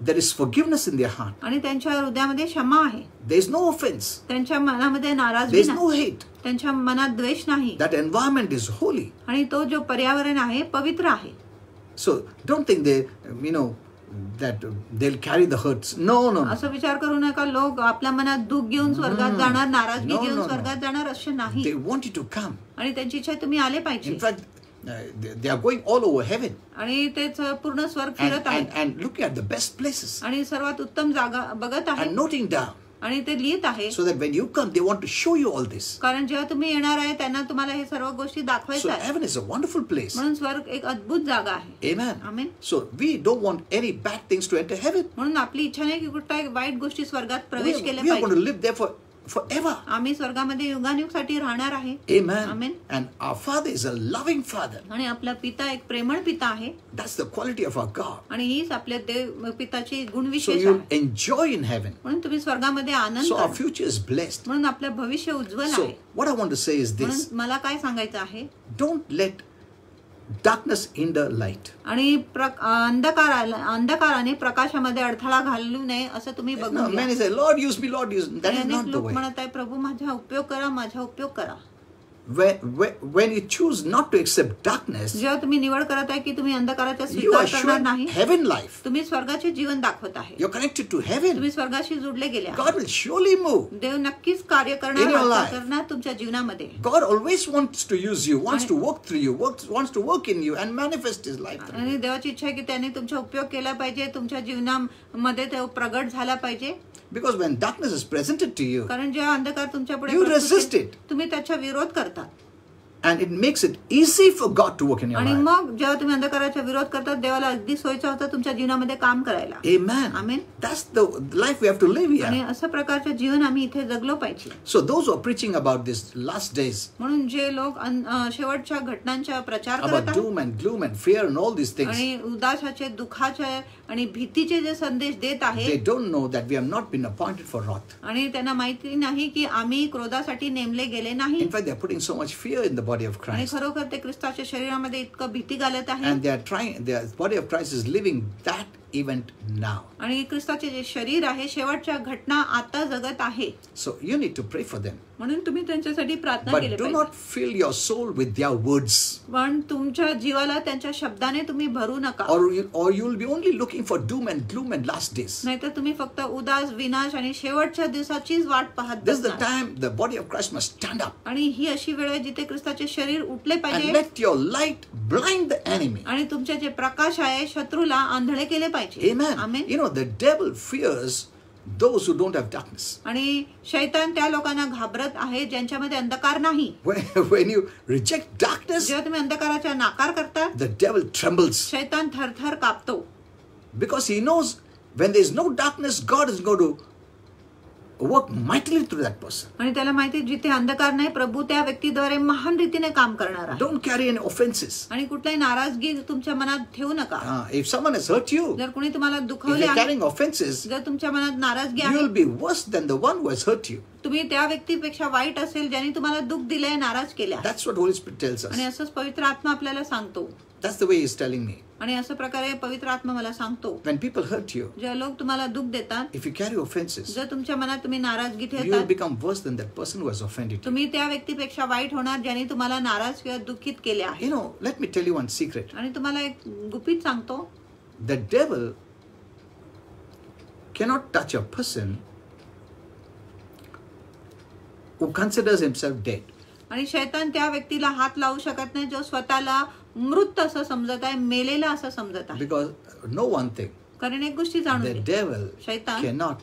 There is forgiveness in their heart. आणि त्यांच्या हृदयामध्ये क्षमा आहे, There is no offense. त्यांच्या मनामध्ये नाराजगी There is नाही, no hate. त्यांच्या मनात द्वेष नाही That environment is holy. आणि तो जो पर्यावरण आहे पवित्र आहे. So don't think they, that they'll carry the hurts. No. असं विचार करू नका लोक आपल्या मनात दुःख घेऊन स्वर्गात जाणार, नाराजगी No. घेऊन स्वर्गात जाणार असे नाही. They want you to come. आणि त्यांची इच्छा आहे तुम्ही आले पाहिजे In fact, they are going all over heaven आणि तेच पूर्ण स्वर्ग फिरत आहे and looking at the best places आणि सर्वात उत्तम जागा बघत आहे and noting down, आणि ते लिहित आहे. so that when you come, they want to show you all this. कारण जेव्हा तुम्ही येणार आहे त्यांना तुम्हाला हे सर्व गोष्टी So दाखवायच्या आहेत. heaven is a wonderful place. म्हणून स्वर्ग एक अद्भुत जागा आहे. Amen. Amen. So we don't want any bad things to enter heaven. म्हणून आपली इच्छा नाही की कुठल्या वाईट गोष्टी स्वर्गात We प्रवेश are केले going to पाहिजे. live there forever. आम्ही स्वर्गामध्ये युगानुयुगासाठी राहणार आहे. Amen. Amen. And our Father is a loving Father. आणि आपला पिता एक प्रेमळ पिता आहे That's the quality of our God. आणि हीच आपल्या देव पिताची So गुणविशेष you'll आहे. enjoy in heaven. म्हणून तुम्ही स्वर्गामध्ये आनंद So our करा. future is blessed. म्हणून आपलं भविष्य उज्ज्वल So आहे. what I want to say is म्हणून this: मला काय सांगायचं आहे, don't let darkness hinder light. आणि अंधकाराने प्रकाशामध्ये अडथळा घालू नये असं तुम्ही No, बघून घ्या. many say, Lord, use me, Lord, use me. That is अनेक not the लोक way. म्हणत आहे प्रभू माझा उपयोग करा, माझा उपयोग करा. When you choose not to accept darkness, जेव्हा तुम्ही निवड करत आहे की तुम्ही अंधकाराचा you स्वीकार are करणार showing नाही, heaven life. तुम्ही स्वर्गाचे जीवन दाखवत आहे. You're connected to heaven. तुम्ही स्वर्गाशी जुडले गेले आहे. God will surely move. देव नक्कीच कार्य In your करणार life. करणार तुमच्या जीवनामध्ये. God always wants to use you, wants to work through you, wants to work in you and manifest His life through you. आणि देवाची इच्छा आहे की त्याने तुमचा उपयोग केला पाहिजे, तुमच्या जीवनामध्ये तो प्रगट झाला पाहिजे. Because when darkness is presented to you, कारण जेव्हा अंधकार तुमच्या पुढे You प्रस्तुत resist आहे, it. तुम्ही त्याचा विरोध करता. and it makes it easy for God to work in your आणि life. मग जेव्हा तुम्ही अंधकाराचा विरोध करता देवाला अगदी सोयीचं होतं तुमच्या जीवनामध्ये काम करायला. Amen. Amen. That's the life we have to live आणि here. असं प्रकारचं जीवन आम्ही इथे जगलो पाहिजे. So those who are preaching about these last days, म्हणून जे लोक शेवटच्या घटनांचा प्रचार करत about आहेत doom and gloom and fear and all these things, आणि उदासाचे, दुःखाचे आणि भीतीचे जे संदेश देत they आहेत don't know that we have not been appointed for wrath. आणि त्यांना माहिती नाही की आम्ही क्रोधासाठी नेमले गेले नाही. In fact, they are putting so much fear in the body of आणि Christ. खरोखर ते ख्रिस्ताच्या शरीरामध्ये इतकं भीती घालत आहे And they are trying, the body of Christ is living that event now. आणि ख्रिस्ताचे जे शरीर आहे शेवटच्या घटना आता जगत आहे. So you need to pray for them. म्हणून तुम्ही त्यांच्यासाठी प्रार्थना केली But do पाहिजे. not fill your soul with their words. पण तुमच्या जीवाला त्यांच्या शब्दाने तुम्ही भरू नका. Or you'll be only looking for doom and gloom and last days. नाहीतर तुम्ही फक्त उदास, विनाश आणि शेवटच्या दिवसाचीच वाट पाहत This is the बसणार. time the body of Christ must stand up आणि ही अशी वेळ आहे जिथे ख्रिस्ताचे शरीर उठले and पाहिजे let your light blind the enemy. आणि तुमचे जे प्रकाश आहे शत्रूला आंधळे केले पाहिजे. Amen. Amen. You know, the devil fears those who don't have darkness. आणि शैतान त्या लोकांना घाबरत आहे ज्यांच्यामध्ये अंधकार नाही. When you reject darkness, जेव्हा तुम्ही अंधकाराचा नाकार करता the devil trembles शैतान थरथर कापतो. because he knows when there is no darkness, God is going to work mightily through that person. आणि त्याला माहिती जिथे अंधकार नाही प्रभू त्या व्यक्तीद्वारे महान रीतीने काम करणार आहे. Don't carry any offenses. आणि कुठलाही नाराजगी तुमच्या मनात ठेवू नका. If someone has hurt you, जर कोणी तुम्हाला if दुखावले you're आहे, carrying offenses, जर तुमच्या मनात नाराजगी you आहे, will be worse than the one who has hurt you. तुम्ही त्या व्यक्तीपेक्षा वाईट असेल ज्याने तुम्हाला दुःख दिले, नाराज केले आहे. That's what Holy Spirit tells आणि us. असंच पवित्र आत्मा आपल्याला सांगतो. That's the way He's telling me. आणि असं प्रकारे पवित्र आत्मा मला सांगतो When people hurt you, जे लोक तुम्हाला दुःख देतात, if you carry offenses, जर तुमच्या मनात तुम्ही नाराजगी you will ठेवतात, become worse than that person who has offended you. तुम्ही त्या व्यक्तीपेक्षा वाईट होणार ज्याने तुम्हाला नाराज किंवा दुःखित केले आहे. You know, let me tell you one secret. आणि तुम्हाला एक गुपित सांगतो, The devil cannot touch a person who considers himself dead. आणि शैतान त्या व्यक्तीला हात लावू शकत नाही जो स्वतःला मृत असं समजत आहे, मेलेला असं समजत आहे. Because know one thing, कारण एक गोष्टी जाणून the घे. devil शैतान cannot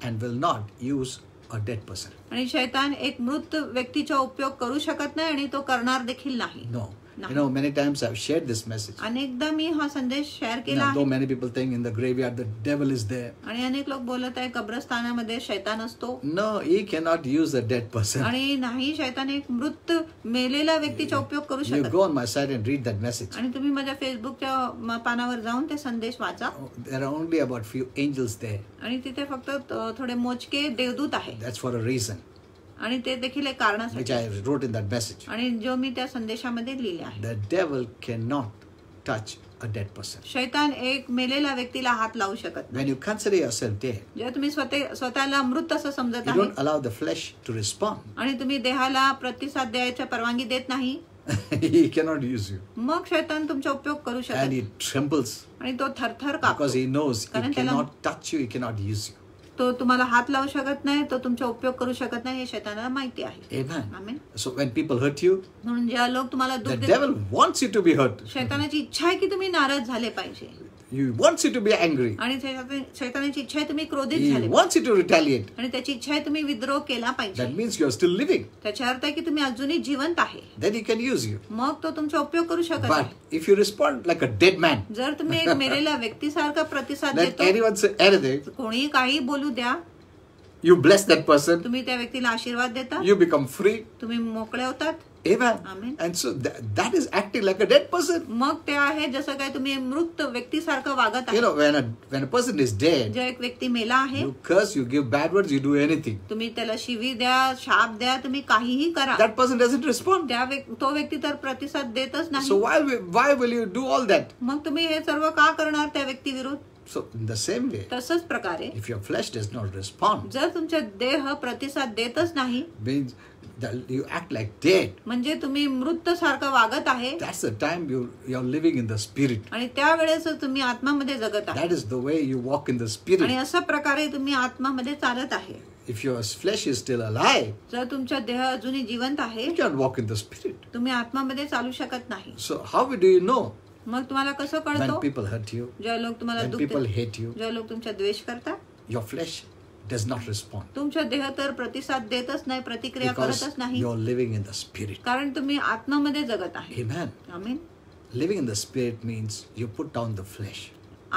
and will not use a dead person. आणि शैतान एक मृत व्यक्तीचा उपयोग करू शकत नाही आणि तो करणार देखील नाही. No. नाही. You know, many times I've shared this message. अनेकदा मी हा संदेश शेअर You केला know, though आहे. many people think in the graveyard the devil is there. आणि अनेक लोक बोलत आहे कब्रस्थानामध्ये शैतान असतो. No, he cannot use a dead person. आणि नाही, शैतान एक मृत मेलेल्या व्यक्तीचा उपयोग करू You शकत. go on my site and read that message. आणि तुम्ही माझ्या फेसबुकच्या पानावर जाऊन ते संदेश वाचा. There are only about few angels there. आणि तिथे फक्त थोडे मोजके देवदूत आहे. That's for a reason, आणि ते देखील एक which कारणासाठी. I wrote in that message. आणि जो मी त्या संदेशामध्ये लिहिले आहे. The devil cannot touch a dead person. शैतान एक मेलेल्या व्यक्तीला हात लावू शकत नाही. When you consider yourself dead, जेव्हा तुम्ही स्वतःला मृत असं समजत you आहे don't allow the flesh to respond. आणि तुम्ही देहाला प्रतिसाद द्यायच्या परवानगी देत नाही, He cannot use you. मग शैतान तुमचा उपयोग करू And शकत he trembles आणि तो थरथर कापतो. because he knows he कारण त्याला- cannot touch you, he cannot use you. तो तुम्हाला हात लावू शकत नाही, तो तुमचा उपयोग करू शकत नाही, हे शैतानाला माहिती आहे. Amen. Amen. So when people hurt you, म्हणून ज्या लोक तुम्हाला the दुःख देतात, devil wants you to be hurt. शैतानाची इच्छा आहे की तुम्ही नाराज झाले पाहिजे He wants you to be angry. आणि शैतानाची इच्छा आहे तुम्ही क्रोधित He झाले wants you to retaliate. आणि त्याची इच्छा आहे तुम्ही विद्रोह केला पाहिजे. That means you are still living. त्याचा अर्थ आहे की तुम्ही अजूनही जिवंत आहे. Then he can use you. मग तो तुमचा उपयोग करू शकत But आहे. if you respond like a dead man, जर तुम्ही एक मेलेल्या व्यक्तीसारखा प्रतिसाद let देतो, anyone say anything, कोणी काही बोलू द्या, you bless that person, तुम्ही त्या व्यक्तीला आशीर्वाद देता, you become free. तुम्ही मोकळे होतात. Amen. Amen. And so that is acting like a dead person. मग ते आहे जसं काय तुम्ही मृत व्यक्तीसारखं वागत You आहे. know, when a person is dead, जो एक व्यक्ती मेला आहे, you curse, you give bad words, you do anything. तुम्ही त्याला शिवी द्या, शाप द्या, तुम्ही काहीही करा, That person doesn't respond. तो व्यक्ती तर प्रतिसाद देतच नाही. So why will you do all that? मग तुम्ही हे सर्व का करणार त्या व्यक्तीविरुद्ध? So in the same way, तसंच प्रकारे if your flesh does not respond, जर तुमचा देह प्रतिसाद देतच नाही, means that you act like dead. म्हणजे तुम्ही मृत सारखं वागत आहे That's the time you're living in the spirit. आणि त्यावेळेस तुम्ही आत्मामध्ये जगत आहे That is the way you walk in the आणि spirit. अशा प्रकारे तुम्ही आत्मामध्ये चालत आहे. If your flesh is still alive, जर तुमचा देह अजूनही जिवंत आहे, you can't walk in the spirit. तुम्ही आत्मामध्ये चालू शकत नाही. So how do you know मग तुम्हाला कसं when कळतो? people hurt you, ज्या लोक तुम्हाला when दुःख people देतात, hate you, ज्या लोक तुमचा द्वेष करतात, your flesh does not respond तुमचा देह तर प्रतिसाद देतच नाही, प्रतिक्रिया because करतच नाही, you're living in the spirit. कारण तुम्ही आत्मामध्ये जगत आहे. Amen. आमीन. Living in the spirit means you put down the flesh.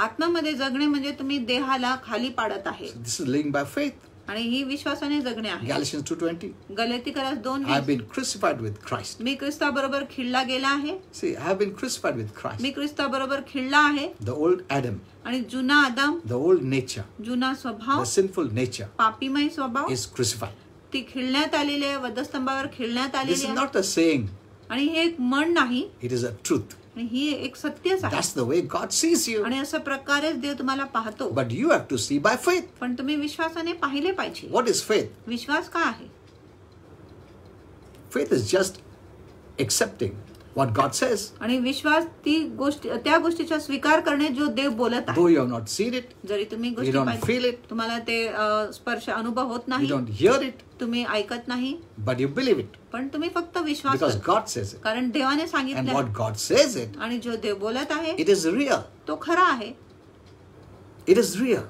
आत्मामध्ये जगणे म्हणजे तुम्ही देहाला खाली पाडत आहे So this is living by faith. आणि ही विश्वासाने जगणे आहे. Galatians 2:20. गलातीकरास 2:20. I've been crucified with Christ. मी ख्रिस्ताबरोबर खिळला गेला आहे. See, I've been crucified with Christ. मी ख्रिस्ताबरोबर खिळला आहे The old Adam, आणि जुना आदाम, the old nature, जुना स्वभाव, the sinful nature पापीमय स्वभाव is crucified. ती खिळण्यात आलेली आहे, वधस्तंभावर खिळण्यात This आलेली is आहे. not a saying, आणि हे एक म्हण नाही, it is a truth. आणि ही एक सत्यच आहे. That's the way God sees you. आणि अशा प्रकारेच देव तुम्हाला पाहतो. But you have to see by faith. पण तुम्ही विश्वासाने पाहिले पाहिजे. What is faith? विश्वास का आहे? Faith is just accepting what God says. आणि विश्वास त्या गोष्टीचा स्वीकार करणे जो देव बोलत आहे. Though you have not seen it, जरी तुम्ही you गोष्टी don't पाहिजे, feel it, तुम्हाला ते स्पर्श अनुभव होत you नाही, don't hear it, तुम्ही ऐकत नाही, but you believe it पण तुम्ही फक्त विश्वास because करता. God says it. कारण देवाने And सांगितलं what God says it, आणि जो देव बोलत आहे it is real. तो खरा आहे, It is real.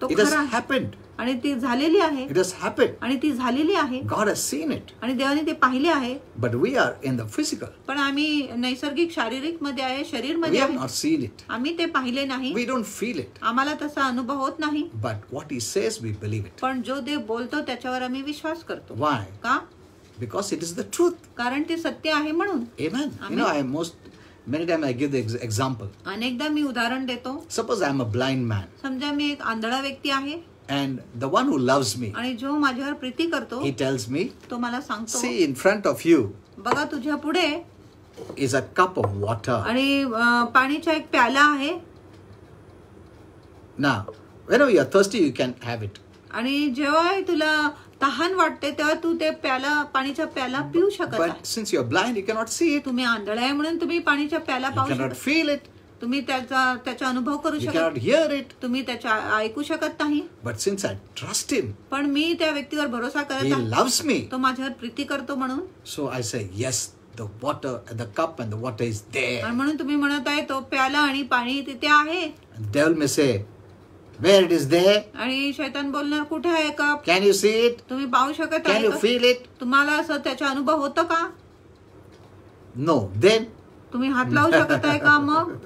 तो It has खरा आहे. happened. आणि ती झालेली आहे, It has happened. आणि ती झालेली आहे, God has seen it. आणि देवाने ते पाहिले आहे. But we are in the physical. पण आम्ही नैसर्गिक शारीरिक मध्ये आहे, शरीर We मध्ये have आहे, not seen it. आम्ही ते पाहिले नाही, We don't feel it. आम्हाला तसा अनुभव होत नाही. But what He says, we believe it. पण जो देव बोलतो त्याच्यावर आम्ही विश्वास करतो. Why? का? Because it is the truth. कारण ते सत्य आहे म्हणून. Amen. Amen. You know, many times I give the example. अनेकदा मी उदाहरण देतो. Suppose I am a blind man, समजा मी एक आंधळा व्यक्ती आहे and the one who loves me, आणि जो माझ्यावर प्रीती करतो he tells me, तो मला सांगतो, see, in front of you बघा तुझ्या पुढे is a cup of water. आणि पाणीचा एक प्याला आहे. Now, whenever you are thirsty, you can have it. आणि जेव्हा तुला तहान वाटते तेव्हा तू ते पाणीचा प्याला पिऊ शकत But आहे. since you are blind, you cannot see it. तुम्ही आंधळे आहे म्हणून तुम्ही पाणीचा प्याला You पाहू cannot शकत, feel it. तुम्ही त्याचा अनुभव करू You शकत, cannot hear it. तुम्ही त्याच्या ऐकू शकत नाही. But since I trust Him, पण मी त्या व्यक्तीवर भरोसा करत He आहे, loves me. तो माझ्यावर प्रीती करतो म्हणून. So I say, yes, the water, the cup and the water is there. आणि म्हणून तुम्ही म्हणत आहे तो प्याला आणि पाणी तिथे आहे. And the devil may say, where it is there? आणि शैतान बोलणार कुठे आहे cup? Can you see it? तुम्ही पाहू शकत Can आहे you का? feel it? तुम्हाला असं त्याचा अनुभव होतो का? No. Then तुम्ही हात लावू शकत आहे का मग?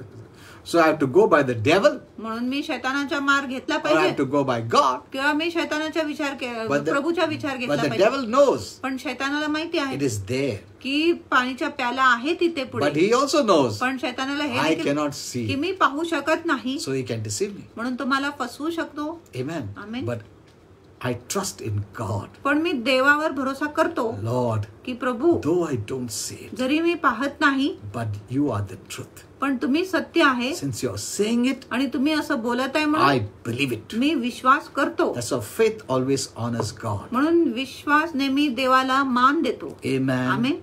So I have to go by the devil, म्हणून मी शैतानाचा मार्ग घेतला or I पाहिजे have to go by God. किंवा मी शैतानाचा विचार प्रभूचा विचार But घेतला the पाहिजे. devil knows पण शैतानाला माहिती it आहे is there. की पाणीच्या प्याला आहे तिथे But पुढे. he also knows पण शैतानाला हे I देखील cannot की see. मी पाहू शकत नाही, So he can deceive me. म्हणून तो मला फसवू शकतो. Amen. Amen. But I trust in God. पण मी देवावर भरोसा करतो Lord, की प्रभू, though I don't see it, जरी मी पाहत नाही, but you are the truth. पण तुम्ही सत्य आहे Since you're saying it, आणि तुम्ही असं बोलत आहे I म्हणून believe it. मी विश्वास करतो. That's why faith always honors God. म्हणून विश्वास नेहमी देवाला मान देतो. Amen. Amen.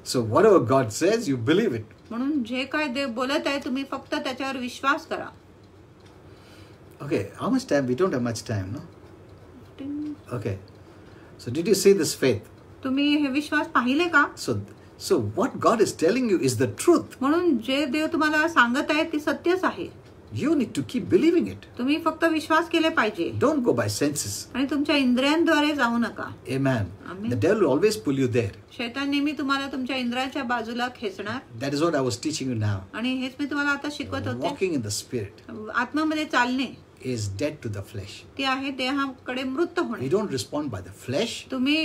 So whatever God says, you believe it. म्हणून जे काय देव बोलत आहे तुम्ही फक्त त्याच्यावर विश्वास करा. Okay, how much time? We don't have much time, no? Okay. So did you see this faith? तुम्ही हे विश्वास पाहिले का? So what God is telling you is the truth. म्हणून जे देव तुम्हाला सांगत आहे ते सत्यच आहे. You need to keep believing it. तुम्ही फक्त विश्वास केले पाहिजे Don't go by senses. आणि तुमच्या इंद्रियांद्वारे जाऊ नका. Amen. Amen. The devil will always pull you there. शैतान नेहमी तुम्हाला तुमच्या इंद्रियाच्या बाजूला खेचणार. That is what I was teaching you now. आणि हेच मी तुम्हाला आता शिकवत होते. Walking in the Spirit आत्म्यामध्ये चालणे is dead to the flesh. ते आहे देहाकडे मृत You होणे. don't respond by the flesh. तुम्ही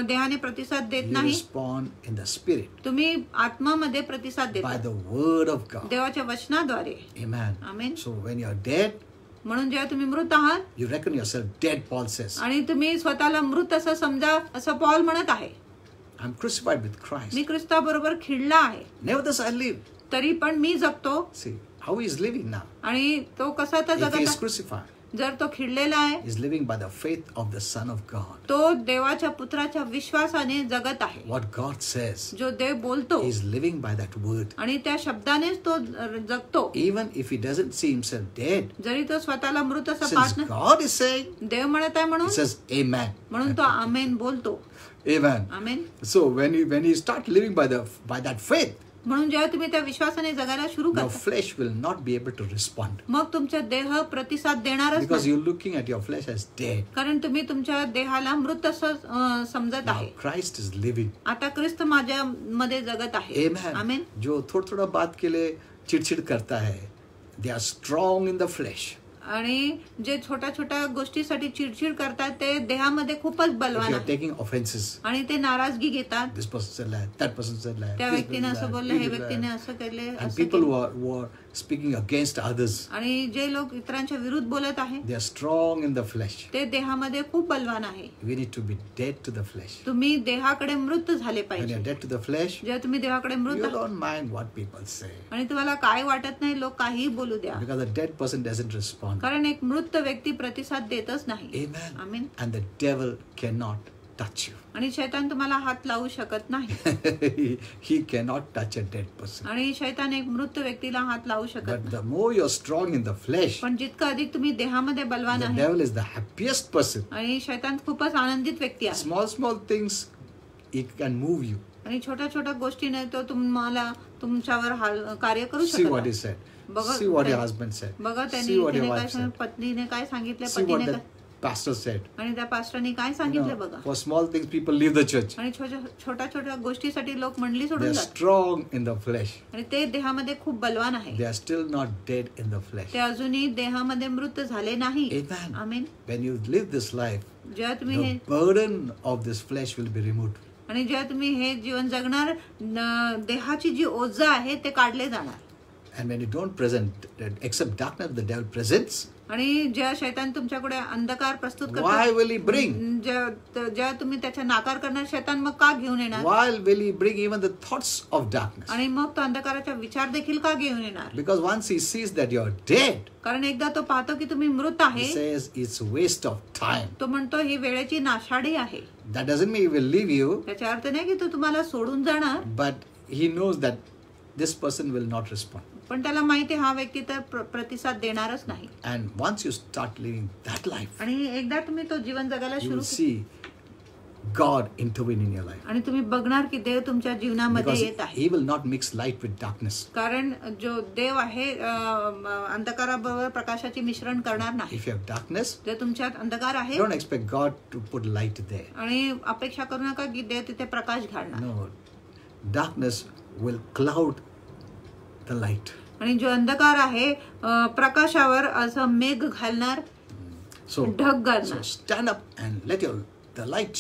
देहाने प्रतिसाद देत You नाही, respond in the Spirit तुम्ही आत्मामध्ये प्रतिसाद by देता the word of God. देवाच्या वचनाद्वारे. Amen. Amen. So when you are dead, म्हणून जेव्हा तुम्ही मृत आहात you reckon yourself dead, Paul says. आणि तुम्ही स्वतःला मृत असं समजा, असं पॉल म्हणत आहे. I'm crucified with Christ. मी ख्रिस्ताबरोबर खिळला आहे, Nevertheless I live. तरी पण मी जगतो. See how he is living now. आणि तो कसा तर If he is जगत crucified, जर तो खिळलेला आहे, he is living by the faith of the Son of God. तो देवाच्या पुत्राच्या विश्वासाने जगत आहे. What God says, जो देव बोलतो he is living by that word. आणि त्या शब्दानेच तो जगतो. Even if he doesn't see himself dead, जरी तो स्वतःला मृत असं since पाहत नाही, God is saying, देव म्हणत आहे he म्हणून says amen. म्हणून तो आमेन बोलतो. Amen. Amen. So when you start living by that faith, म्हणून जेव्हा तुम्ही त्या विश्वासाने जगायला सुरू your करता, flesh will not be able to respond. मग तुमचा देह प्रतिसाद देणारच Because नाही. you're looking at your flesh as dead. कारण तुम्ही तुमच्या देहाला मृत असं समजत Now आहे. Christ is living. आता ख्रिस्त माझ्या मध्ये जगत आहे. Amen. आमेन. जो थोड़ा बात के लिए चिड़चिड़ करता है, they are strong in the flesh. आणि जे छोट्या छोट्या गोष्टीसाठी चिडचिड करतात ते देहामध्ये खूपच If बलवान you are आहे taking offenses, आणि ते नाराजगी घेतात. this person said that, that person said that, त्या this व्यक्तीने person असं said बोललं, that, हे this व्यक्तीने person असं केले, said that. And असं people केलं. who are speaking against others, आणि जे लोक इतरांच्या विरुद्ध बोलत आहे they are strong in the flesh. ते देहामध्ये खूप बलवान आहे. We need to be dead to the flesh. तुम्ही देहाकडे मृत झाले When you पाहिजे. are dead to the flesh, जेव्हा तुम्ही देहाकडे मृत you आहात don't mind what people say. आणि तुम्हाला काय वाटत नाही, लोक काहीही बोलू द्या, Because the dead person doesn't respond. कारण एक मृत व्यक्ती प्रतिसाद देतच नाही. Amen. Amen. And the devil cannot touch you. आणि शैतान तुम्हाला हात लावू शकत नाही. He cannot touch a dead person. आणि शैतान एक मृत व्यक्तीला हात लावू शकत But नाही. the more you're strong in the flesh, पण जितकं अधिक तुम्ही देहामध्ये बलवान the आहे devil is the happiest person. आणि शैतान खूपच आनंदित व्यक्ती आहे. Small things, it can move you. आणि छोट्या छोट्या गोष्टीने तो तुम्हाला तुमच्यावर कार्य करू See what he शकतो. said. बघा See what your त्या- husband said. बघा See त्यांनी what your तिने काय wife said. पत्नीने काय सांगितलं, See what पतीने the काय, pastor said. आणि त्या पास्टरने काय You सांगितलं know, बघा. for small things, people leave the church. आणि छोट्या छोट्या गोष्टीसाठी लोक मंडली They सोडून are जातात strong in the flesh. आणि ते देहामध्ये खूप बलवान आहे. They are still not dead in the flesh. ते अजूनही देहामध्ये मृत झाले नाही. Amen. Amen. When you live this life, जेव्हा तुम्ही the हे burden of this flesh will be removed. आणि जेव्हा तुम्ही हे जीवन जगणार, देहाची जी ओझ आहे ते काढले जाणार. And when you don't present, accept darkness, the devil presents. आणि जेव्हा शैतान तुमच्याकडे अंधकार प्रस्तुत Why करतो, will he bring? जेव्हा तुम्ही त्याच्या नाकार करणार, शैतान मग का घेऊन येणार Why will he bring even the thoughts of darkness? आणि मग तो अंधकाराचा विचार देखील का घेऊन येणार? Because once he sees that you're dead, कारण एकदा तो पाहतो की तुम्ही मृत he आहे, says it's waste of time. तो म्हणतो ही वेळेची नाशाडी आहे. That doesn't mean he will leave you, त्याचा अर्थ नाही की तो तुम्हाला सोडून जाणार, but he knows that this person will not respond. पण त्याला माहिती हा व्यक्ती तर प्रतिसाद देणारच नाही. And once you start living that life, आणि एकदा तुम्ही तो जीवन जगायला you सुरू will see God intervene in your life. आणि तुम्ही बघणार की देव तुमच्या जीवनामध्ये Because येत आहे. He will not mix light with darkness. कारण जो देव आहे अंधकाराबरोबर प्रकाशाचे मिश्रण करणार नाही. If you have darkness, जर तुमच्यात अंधकार आहे don't expect God to put light there. आणि अपेक्षा करू नका की देव तिथे प्रकाश घालणार. No, darkness will cloud the light. आणि जो अंधकार आहे प्रकाशावर असं मेघ घालणार, So ढग घालणार. stand up and let the light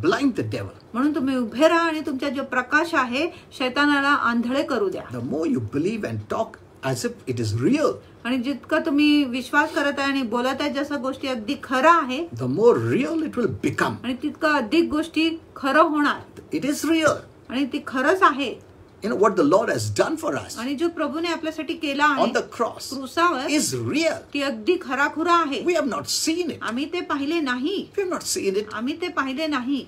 blind the devil. म्हणून तुम्ही उभे राहा आणि तुमचा जो प्रकाश आहे शैतानाला आंधळे करू द्या. The more you believe and talk as if it is real, आणि जितकं तुम्ही विश्वास करत आहे आणि बोलत आहे जसं गोष्टी अगदी खरं आहे, the more real it will become. आणि तितकं अधिक गोष्टी खरं होणार. It is real. आणि ती खरंच आहे. You know what the Lord has done for us आणि जो प्रभूने आपल्यासाठी केला on आहे the cross क्रूसावर is real. ती अगदी खराखुरा आहे. We have not seen it. आम्ही ते पाहिले नाही. We have not seen it. आम्ही ते पाहिले नाही.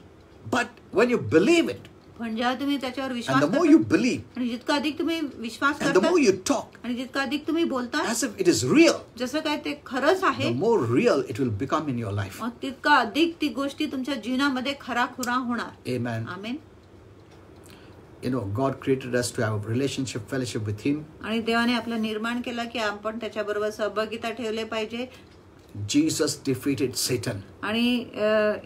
But when you believe it, पण जेव्हा तुम्ही त्याच्यावर and विश्वास the more करता you believe, आणि जितका अधिक तुम्ही विश्वास and the करता more you talk आणि जितका अधिक तुम्ही बोलता as if it is real, जसं काय ते खरंच आहे, the more real it will become in your life. मग तितका अधिक ती गोष्टी तुमच्या जीवनामध्ये खराखुरा होणार. Amen. Amen. You know, God created us to have a relationship, fellowship with Him. आणि देवाने आपलं निर्माण केलं की आपण त्याच्याबरोबर सहभागिता ठेवले पाहिजे. Jesus defeated Satan आणि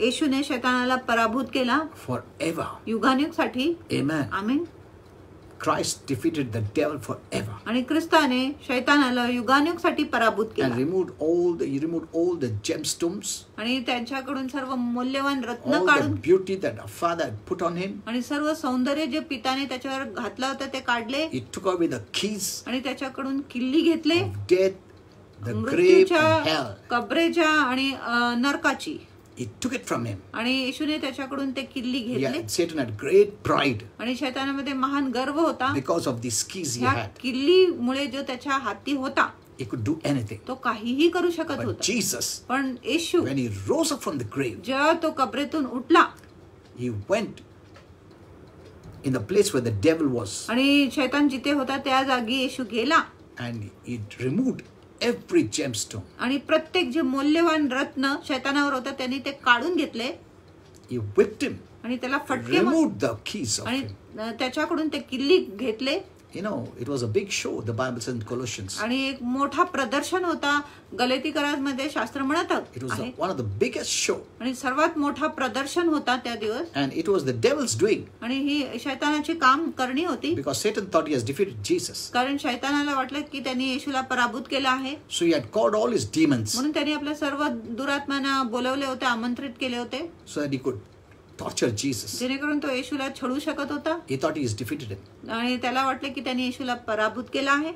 येशूने शैतानाला पराभूत केला forever. युगानुयुगसाठी. Amen. Amen. Christ defeated the devil forever आणि ख्रिस्ताने शैतानाला युगानुयुगसाठी पराभूत and केला. he removed all the gemstones, आणि त्यांच्याकडून सर्व मौल्यवान रत्न all the काढून beauty that our Father had put on him. आणि सर्व सौंदर्य जे पिताने त्याच्यावर घातलं होतं ते काढले. He took away the keys आणि त्याच्याकडून किल्ली घेतले, of death, the grave, मृत्यूच्या, and hell. कबरेच्या आणि नरकाची. He took it from him. आणि येशूने त्याच्याकडून ते किल्ली घेतले. Satan had great pride आणि शैतानामध्ये महान गर्व होता. because of these keys he ह्या had. किल्लीमुळे जो त्याच्या हाती होता He could do anything. तो काहीही करू शकत But होता. Jesus, पण येशू when he rose up from the grave, जेव्हा तो कबरेतून उठला he went in the place where the devil was आणि शैतान जिथे होता त्या जागी येशू गेला and he removed every gemstone. आणि प्रत्येक जे मौल्यवान रत्न शैतानावर होतं त्यांनी ते काढून घेतले He whipped him, आणि त्याला फटके मारले. removed the keys of आणि him. त्याच्याकडून ते किल्ली घेतले. You know, it was a big show, the Bible says in Colossians. आणि एक मोठा प्रदर्शन होता गलातीकरामध्ये शास्त्र म्हणत It was आहे. one of the biggest show. आणि सर्वात मोठा प्रदर्शन होता त्या दिवस. And it was the devil's doing आणि ही शैतानाची काम करणी होती. because Satan thought he has defeated Jesus. कारण शैतानाला वाटलं की त्यांनी येशूला पराभूत केलं आहे. So he had called all his demons म्हणून त्यांनी आपल्या सर्व दुरात्म्यांना बोलवले होते, आमंत्रित केले होते, so that he could torture Jesus. जेणेकरून तो येशूला छळू शकत होता. He thought he has defeated him. आणि त्याला वाटलं की त्यांनी येशूला पराभूत केला आहे.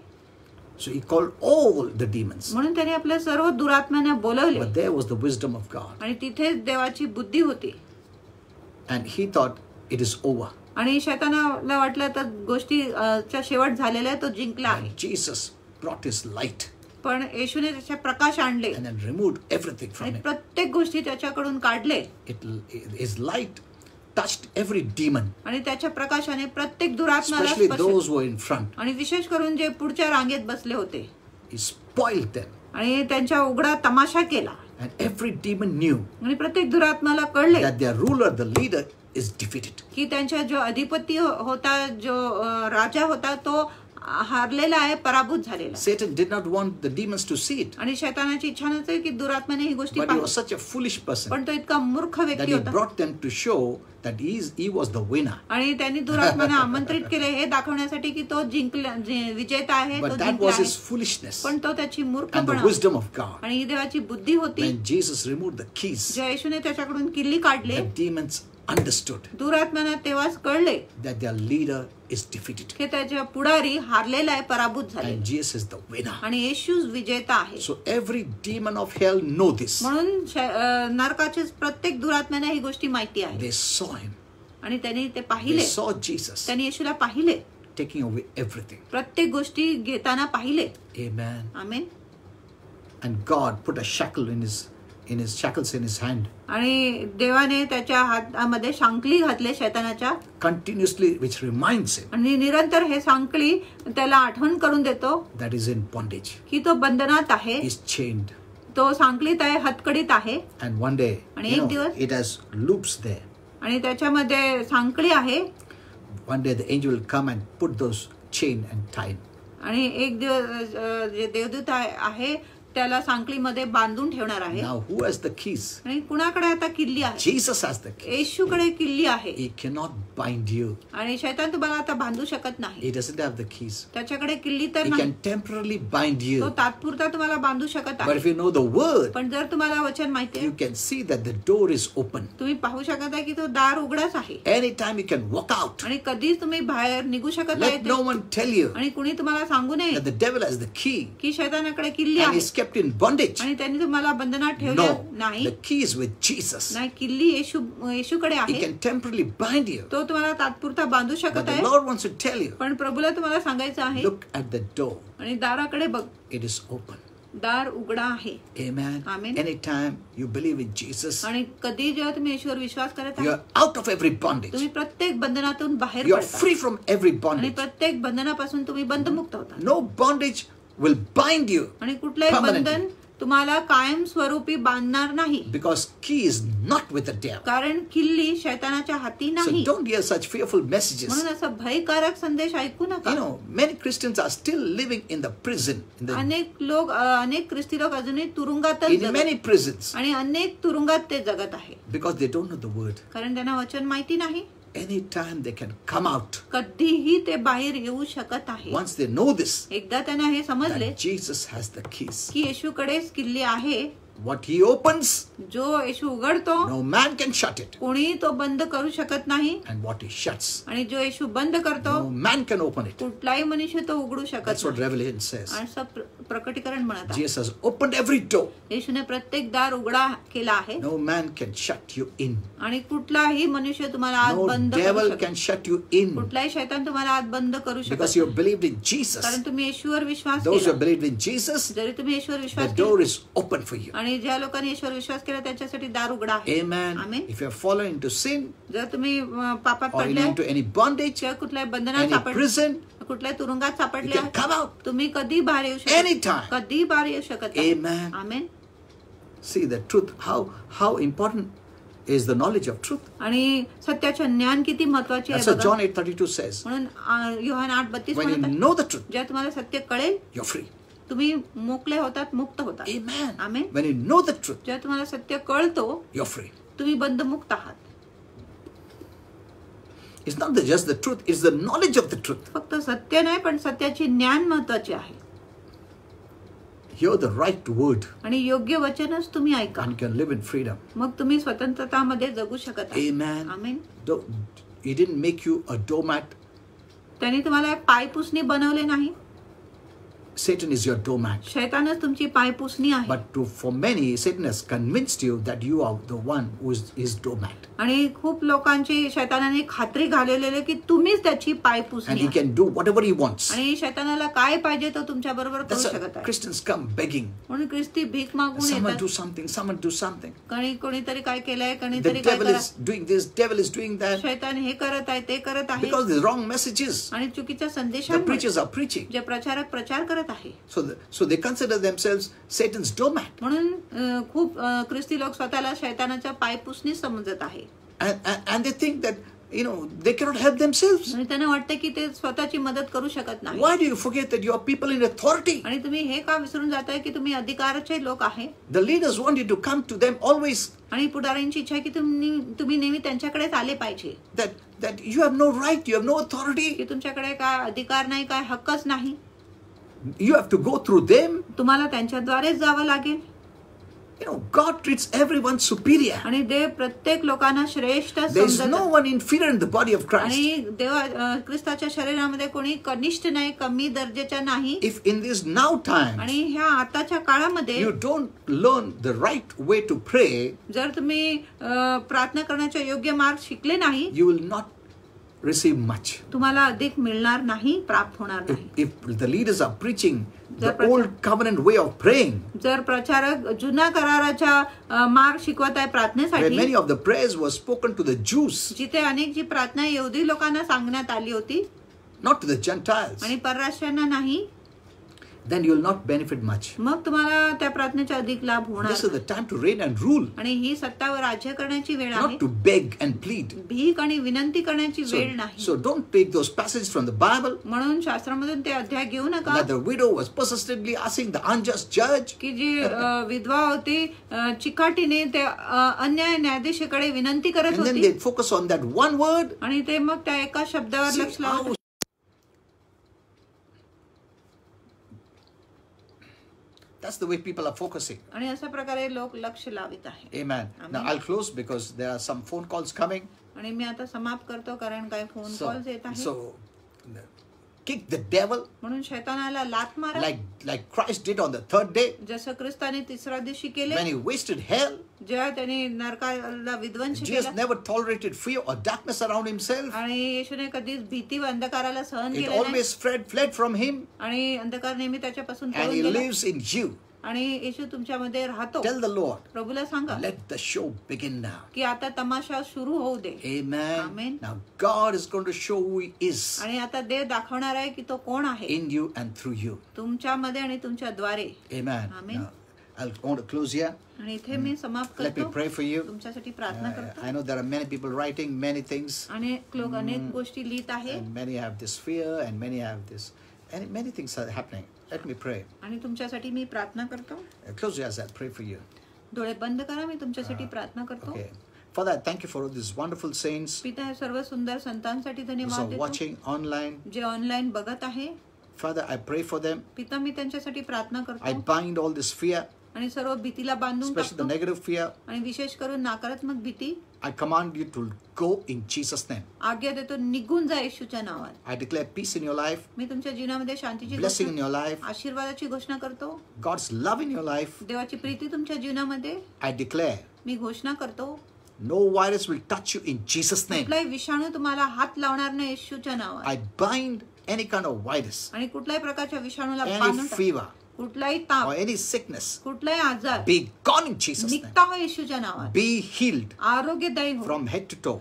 So he called all the demons. म्हणून त्याने आपल्या सर्व दुरात्म्यांना बोलवले. But there was the wisdom of God. आणि तिथेच देवाची बुद्धी होती. And he thought it is over. आणि शैतानाला वाटलं तर गोष्टी च्या शेवट झालेला आहे, तो जिंकला आहे. And Jesus brought his light पण येशूने त्याचे प्रकाश आणले and then removed everything from आणि him. प्रत्येक गोष्टी त्याच्याकडून काढले. His light touched every demon, आणि त्याच्या प्रकाशाने प्रत्येक दुरात्म्याला especially स्पर्श. those who were in front. आणि विशेष करून जे पुढच्या रांगेत बसले होते He spoiled them. आणि त्यांच्या उघडा तमाशा केला. And every demon knew आणि प्रत्येक दुरात्म्याला कळले that their ruler, the leader, is defeated. की त्यांच्या जो अधिपती होता, जो राजा होता, तो हारलेला आहे, पराभूत झालेला. Satan did not want the demons to see it, आणि शैतानाची इच्छा नव्हती की दुरात्म्याने ही गोष्टी but he पाहिली. was such a foolish person पण तो इतका मूर्ख that व्यक्ती he होता brought them to show that he was the winner. आणि त्यांनी दुरात्म्याने आमंत्रित केले हे दाखवण्यासाठी की तो जिंकला, विजेता आहे, तो But that जिंकला was आहे. his foolishness पण तो त्याची and the मूर्खपणा wisdom of God. आणि ही देवाची बुद्धी होती. When Jesus removed the keys, ज्या येशूने त्याच्याकडून किल्ली काढले, the demons understood दुरात्म्यांना तेव्हाच कळले that their leader is defeated की त्याच्या पुढारी हारलेला आहे, पराभूत झाले and Jesus is the winner. आणि येशूच विजेता आहे. So every demon of hell know this. म्हणून नरकाचे प्रत्येक दुरात्म्यांना ही गोष्टी माहिती आहे. They saw him. आणि त्यांनी ते They पाहिले, saw Jesus त्यांनी येशूला पाहिले, taking away everything. प्रत्येक गोष्टी घेताना पाहिले. Amen. Amen. And God put a shackle in his shackles in his hand आणि देवाने त्याच्या हातामध्ये सांकली घातले शैतानाच्या, continuously, which reminds him आणि निरंतर हे सांकली त्याला आठवण करून देतो that is in bondage. की तो बंधनात आहे, He's chained. तो सांकलीत आहे, हतकडीत आहे. And one day, आणि you एक know, दिवस it has loops there. आणि त्याच्यामध्ये सांकळी आहे. One day the angel will come and put those chain and tie. आणि एक दिवस जे देवदूत आहे त्याला सांकळीमध्ये बांधून ठेवणार आहे. Now who has the keys? आणि कुणाकडे आता किल्ली आहे? Jesus has the keys. येशूकडे किल्ली आहे. He cannot bind you. आणि शैतान तुम्हाला आता बांधू शकत नाही. He doesn't have the keys. त्याच्याकडे किल्ली तर He नाही. can temporarily bind तो you. तात्पुरता तुम्हाला बांधू शकत But आहे. if you know the word, पण जर तुम्हाला वचन माहिती आहे, you can see that the door is open. तुम्ही पाहू शकत आहे की तो दार उघडाच आहे. Anytime you can walk out. आणि कधीच तुम्ही बाहेर निघू शकत Let no आहे. one tell you आणि कुणी तुम्हाला सांगू नये that the devil has the key की शैतानाकडे किल्ली and आहे is kept in bondage. आणि त्यांनी तुम्हाला बंधनात ठेवले No, नाही. the key is with Jesus. नाही, किल्ली येशूकडे He आहे. can temporarily bind you. तो तुम्हाला तात्पुरता बांधू But शकत the आहे. Lord wants to tell you, पण प्रभूला तुम्हाला सांगायचं आहे, look at the door. आणि दाराकडे बघ, It is open. दार उघडा आहे. Amen. Amen. Anytime you believe in Jesus, आणि कधी जेव्हा तुम्ही येशूवर विश्वास करत you आहात, are out of every bondage. तुम्ही प्रत्येक बंधनातून बाहेर You are पडता free from every आणि bondage. प्रत्येक बंधनापासून तुम्ही बंधमुक्त होता. No bondage will bind you आणि कुठलंही permanently. बंधन तुम्हाला कायमस्वरूपी बांधणार नाही, because key is not with the devil. कारण किल्ली शैतानाच्या हाती So नाही. don't hear such fearful messages. म्हणून असं भयकारक संदेश ऐकू You नका. know, many Christians are still living in the prison, अनेक ख्रिस्ती लोक अजूनही तुरुंगातच in जगत many prisons, आणि अनेक तुरुंगात ते जगत आहे, because they don't know the word. कारण त्यांना वचन माहिती नाही. Anytime they can come out. कधीही ते बाहेर येऊ शकत आहे. Once they know this, एकदा त्यांना हे समजले that Jesus has the keys. की येशूकडेच किल्ली आहे. What he opens, जो येशू उघडतो no man can shut it. कोणी तो बंद करू शकत नाही, And what he shuts, आणि जो येशू बंद करतो no man can open it. कुठलाही मनुष्य तो उघडू शकत That's what नाही. Revelation says. असं प्रकटीकरण म्हणत आहे. Jesus has opened every door. येशूने प्रत्येक दार उघडा केला आहे No man can shut you in. आणि कुठलाही मनुष्य तुम्हाला आत No बंद करू devil शकत can shut you in. कुठलाही शैतान तुम्हाला आत बंद करू शकत Because you नाही. have believed in Jesus. कारण तुम्ही येशूवर विश्वास Those who केला. have believed in Jesus, जरी तुम्ही येशूवर the विश्वास door केला is open for you. आणि ज्या लोकांनी येशूवर विश्वास केला त्याच्यासाठी दार उघडा आहे. Amen. Amen. If you have fallen into sin जर तुम्ही पापात or पडले into any bondage, किंवा कुठल्याही बंधनात any सापडले, prison, कुठल्याही तुरुंगात you सापडले can come out. तुम्ही कधी बाहेर येऊ शकता. Anytime. कधी बाहेर येऊ शकत नाही. Amen. Amen. See the truth. How important is the knowledge of truth? आणि सत्याचे ज्ञान किती महत्वाचे That's आहे what बघा. John 8:32 says. म्हणून योहान 8:32 When you म्हणत आहे, know the truth, जेव्हा तुम्हाला सत्य कळेल you're free. तुम्ही मोकळे होतात, मुक्त होतात. Amen. Amen. When you know the truth, जेव्हा तुम्हाला सत्य कळतो you're free. तुम्ही बंधमुक्त आहात. It's not just the truth, it's the knowledge of the truth. फक्त सत्य नाही पण सत्याचे ज्ञान महत्वाचे आहे. Hear the right word आणि योग्य वचनच तुम्ही ऐका, and you can live in freedom. मग तुम्ही स्वतंत्रतामध्ये जगू शकत आहात. Amen. Amen. He didn't make you a doormat. त्यांनी तुम्हाला पायपुसणी बनवले नाही. Satan is your doormat. शैतानच तुमची पायपुसणी आहे. But for many, Satan has convinced you that you are the one who is his doormat. आणि खूप लोकांची शैतानाने खात्री घालवलेली की तुम्हीच त्याची And पायपुसणी he आहे. can do whatever he wants. आणि शैतानाला काय पाहिजे तो तुमच्या बरोबर करू That's why शकत आहे. Christians come begging. म्हणून ख्रिस्ती भीक मागून Someone येतात. do something, someone do something. कोणीतरी काय केलंय, The कोणीतरी काय devil करा. is doing this, devil is doing that. शैतान हे करत आहे, ते करत आहे. Because the wrong messages. आणि चुकीच्या The संदेशांमुळे preachers are preaching. जे प्रचारक प्रचार करत आहे. So they consider themselves Satan's doormat. म्हणून खूप ख्रिस्ती लोक स्वतःला शैतानाच्या पायपुसणी समजत आहे. And they think that, they cannot help themselves. आणि त्यांना वाटतं की ते स्वतःची मदत करू शकत नाही. Why do you forget that you are people in authority? आणि तुम्ही हे का विसरून जाताय की तुम्ही अधिकाराचे लोक आहे. The leaders want you to come to them always. आणि पुढाऱ्यांची इच्छा आहे की तुम्ही नेहमी त्यांच्याकडेच आले पाहिजे. That you have no right, you have no authority. की तुमच्याकडे काय अधिकार नाही, काय हक्कच नाही. You have to go through them. तुम्हाला त्यांच्याद्वारेच जावं लागेल. God treats everyone superior. आणि देव प्रत्येक लोकांना श्रेष्ठ There is no समजत. one inferior in the body of Christ. आणि ख्रिस्ताच्या शरीरामध्ये कोणी कनिष्ठ नाही, कमी दर्जाचा नाही. If in this now times आणि ह्या आताच्या काळामध्ये you don't learn the right way to pray, जर तुम्ही प्रार्थना करण्याचा योग्य मार्ग शिकले नाही, you will not receive much. तुम्हाला अधिक मिळणार नाही, प्राप्त होणार नाही. If the leaders are preaching the जर old covenant way of praying, जर प्रचारक जुना कराराचा मार्ग शिकवत आहे where प्रार्थनेसाठी, many of the prayers were spoken to the Jews, जिथे अनेक जी प्रार्थना यहुदी लोकांना सांगण्यात आली होती not to the Gentiles, आणि परराष्ट्रांना नाही, then you will not benefit much. मग तुम्हाला त्या प्रार्थनेचा अधिक लाभ होणार. This is the time to reign and rule. आणि ही सत्तावर राज्य करण्याची वेळ आहे. Not to beg and plead. भीक आणि विनंती करण्याची वेळ नाही. So don't take those passages from the Bible. म्हणून शास्त्रामधून ते अध्याय घेऊ नका. That the widow was persistently asking the unjust judge. की जी विधवा होती चिकाटीने ते अन्याय न्यायाधीशाकडे विनंती करत होती. And then they focus on that one word. आणि ते मग त्या एका शब्दावर लक्ष लावतात. That's the way people are focusing. आणि अशा प्रकारे लोक लक्ष लावित आहेत. Amen. Now I'll close because there are some phone calls coming. आणि मी आता समाप्त करतो कारण काही फोन कॉल्स येत आहेत. So kick the devil. म्हणून शैतानाला लाथ मारा. Like Christ did on the third day. जसं ख्रिस्ताने तिसऱ्या दिवशी केले. When he wasted hell. जेव्हा त्याने नरकाला विध्वंस केला. Jesus never tolerated fear or darkness around himself. आणि येशूने कधीच भीती व अंधकाराला सहन केले नाही. It always fled from him. आणि अंधकार नेहमी त्याच्यापासून पळून गेला. And he lives in you. आणि येशू तुमच्यामध्ये राहतो. Tell the Lord. प्रभूला सांगा. Let the show begin now. की आता तमाशा सुरू होऊ दे. Amen. Amen. Now God is going to show who he is. आणि आता देव दाखवणार आहे की तो कोण आहे. In you and through you. तुमच्यामध्ये आणि तुमच्याद्वारे. Amen. Amen. Now, I want to close here. आणि इथे मी समाप्त करतो. Let me pray for you. तुमच्यासाठी प्रार्थना करतो. I know there are many people writing many things. अनेक लोक अनेक गोष्टी लिहित आहेत. And many have this fear and many have this. And many things are happening. Let me pray. आणि तुमच्यासाठी मी प्रार्थना करतो. Close your eyes. I'll pray for you. डोळे बंद करा. मी तुमच्यासाठी प्रार्थना करतो. Okay. Father, I thank you for all these wonderful saints. पिता हे सर्व सुंदर संतांसाठी धन्यवाद देतो. Watching online. जे ऑनलाइन बघत आहे. Father, I pray for them. पिता मी त्यांच्यासाठी प्रार्थना करतो. I bind all this fear. आणि सर्व भीतीला बांधून टाकतो. Especially the negative fear. आणि विशेष करून नकारात्मक भीती. I command you to go in Jesus' name. आज्ञा देतो निघून जा येशूच्या नावात. I declare peace in your life. मी तुमच्या जीवनामध्ये शांतीची blessing in your life. आशीर्वादाची घोषणा करतो. God's love in your life. देवाची प्रीती तुमच्या जीवनामध्ये. I declare. मी घोषणा करतो. No virus will touch you in Jesus' name. कुठलाही विषाणू तुम्हाला हात लावणार नाही येशूच्या नावात. I bind any kind of virus. आणि कुठल्याही प्रकारच्या विषाणूला any fever. कुठलाही ताप or any sickness. कुठलाही आजार. be gone in Jesus' name. निघता हो येशूच्या नावात. be healed. आरोग्यदायी हो. from head to toe.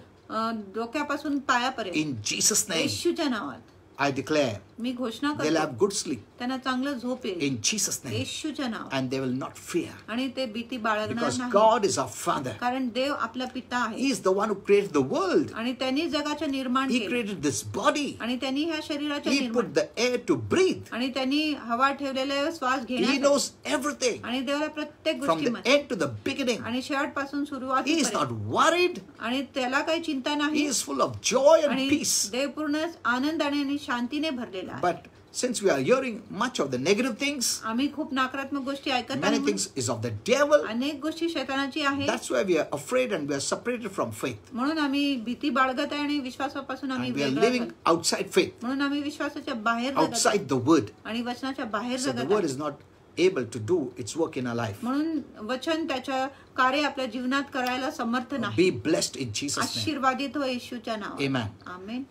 डोक्यापासून पायापर्यंत. in Jesus' name. येशूच्या नावात. I declare. मी घोषणा करतो. they'll have good sleep. त्यांना चांगलं झोप येईल. in Jesus' name. येशूच्या नावात. and they will not fear. आणि ते भीती बाळगणार because नाही. God is our Father. कारण देव आपला पिता आहे. He is the one who created the world. आणि त्यांनी जगाचे निर्माण He केले. created this body. आणि त्यांनी ह्या शरीराचे He निर्माण. put the air to breathe. आणि त्यांनी हवा ठेवलेले श्वास घेण्यासाठी. He knows everything. आणि देवाला प्रत्येक from the गोष्टीमध्ये. end to the beginning. आणि शेवटपासून सुरुवात. He is not worried. आणि त्याला काही चिंता नाही. He is full of joy and peace. देव पूर्ण आनंदाने आणि शांतीने भरलेला आहे. But since we are hearing much of the negative things, आम्ही खूप नकारात्मक गोष्टी ऐकत many things is of the devil. अनेक गोष्टी शैतानाची आहे. That's why we are afraid and we are separated from faith. म्हणून आम्ही भीती बाळगत आहे आणि विश्वासापासून आम्ही we are living outside faith. म्हणून आम्ही विश्वासाच्या बाहेर outside the word. आणि वचनाच्या बाहेर जगत आहे. So the word is not able to do its work in our life. म्हणून वचन त्याच्या कार्य आपल्या जीवनात करायला समर्थ नाही. be blessed in Jesus' name. आशीर्वादित हो येशूच्या नावात. Amen. Amen.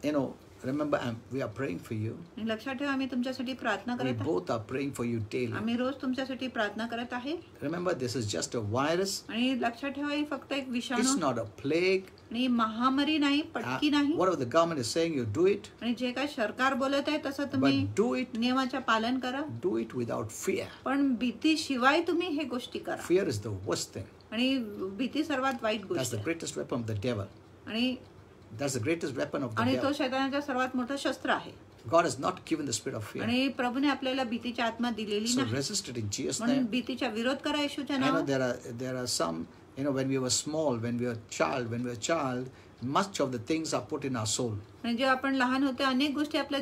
You know, remember we are praying for you. लक्षात ठेवा आम्ही तुमच्यासाठी प्रार्थना करत आहोत. We both are praying for you daily. आम्ही रोज तुमच्यासाठी प्रार्थना करत आहे. Remember, this is just a virus. आणि लक्षात ठेवा ही फक्त एक विषाणू. It's not a plague. आणि महामारी नाही, पटकी नाही. Whatever the government is saying, you do it. आणि जे काय सरकार बोलत आहे तसं तुम्ही do it. नियमाचे पालन करा. Do it without fear. पण भीती शिवाय तुम्ही हे गोष्टी करा. Fear is the worst thing. आणि भीती सर्वात वाईट गोष्ट आहे. That's the greatest weapon of the devil. आणि that's the greatest weapon of the आणि devil. तो शैतानाचा सर्वात मोठा शस्त्र आहे. God has not given the spirit of fear. आणि प्रभूने आपल्याला भीतीची आत्मा दिलेली नाही. So resist it in Jesus' name. म्हणून भीतीचा विरोध करा येशूच्या नावात. I know there are some, you know, when we were small, when we were a child, much of the things are put in our soul. आणि जेव्हा आपण लहान होते अनेक गोष्टी आपल्या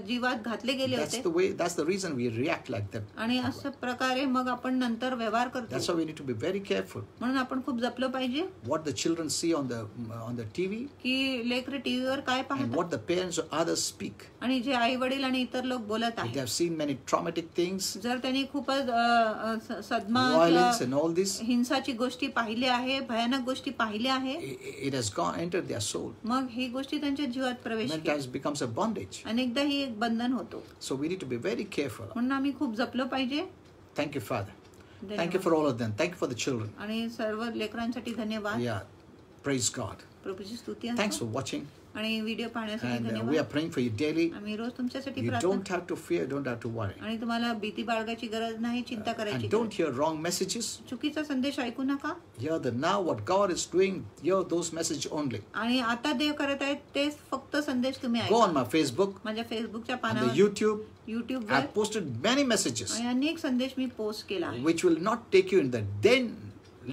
जीवात घातले गेले होते. That's the reason we react like that. आणि अशा प्रकारे मग आपण नंतर व्यवहार करतो. That's why we need to be very careful. म्हणून आपण खूप जपलं पाहिजे. What the children see on the TV. की लेकरं टीव्हीवर काय पाहतात. And what the parents or others speak. आणि जे आई वडील आणि इतर लोक बोलत आहेत. They have seen many traumatic things. जर त्यांनी खूपच सदमा, violence and all this. हिंसाची गोष्टी पाहिल्या आहे, भयानक गोष्टी पाहिल्या आहे. It has entered their soul. मग ही गोष्टी त्यांच्या जीवात प्रवेश Many times becomes a bondage. अनेकदा ही एक बंधन होतो. So we need to be very careful. म्हणून आम्ही खूप जपलं पाहिजे. Thank you, Father. Thank you for all of them. Thank you for the children. आणि सर्व लेकरांसाठी धन्यवाद. Yeah. Praise God. प्रभूची स्तुती. Thanks for watching. आणि व्हिडिओ पाहण्यासाठी And we धन्यवाद. are praying for you daily. आम्ही रोज तुमच्यासाठी You प्रार्थना don't have to fear, don't have to worry. आणि तुम्हाला भीती बाळगायची गरज नाही, चिंता करायची And don't hear wrong messages. चुकीचा संदेश ऐकू नका. Hear the now what God is doing, hear those messages only. आणि आता देव करत आहेत तेच फक्त संदेश तुम्ही Go on ऐका. my Facebook माझ्या फेसबुकच्या and the पानावर, YouTube. युट्यूबवर I've posted many messages आणि अनेक संदेश मी पोस्ट केला आहे, which will not take you in the then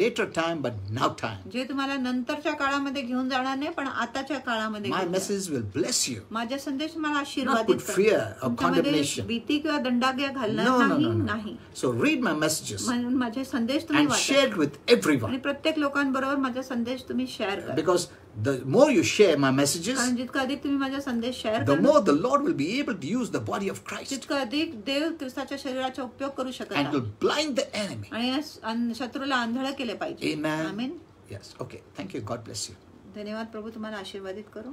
later time but now time. जे तुम्हाला नंतरच्या काळामध्ये घेऊन जाणार नाही, पण आताच्या काळामध्ये My घेऊन जा. messages will bless you. माझा संदेश तुम्हाला Not आशीर्वादित with fear or तुमच्यामध्ये condemnation. भीती किंवा दंडाज्ञा घालणार No, no, no, नाही. no. So read my messages म्हणून माझे संदेश तुम्ही and वाचा share it with आणि everyone. प्रत्येक लोकांबरोबर माझा संदेश तुम्ही शेअर करा. Because the more you share my messages, कारण जितकं अधिक तुम्ही माझा संदेश शेअर the करा, more the Lord will be able to use the body of Christ तितकं अधिक देव ख्रिस्ताच्या शरीराचा उपयोग करू शकत and आहे will blind the enemy. आणि या शत्रूला आंधळ केले पाहिजे. Amen. Amen. Yes. Okay. Thank you. God bless you. धन्यवाद. प्रभू तुम्हाला आशीर्वादित करू.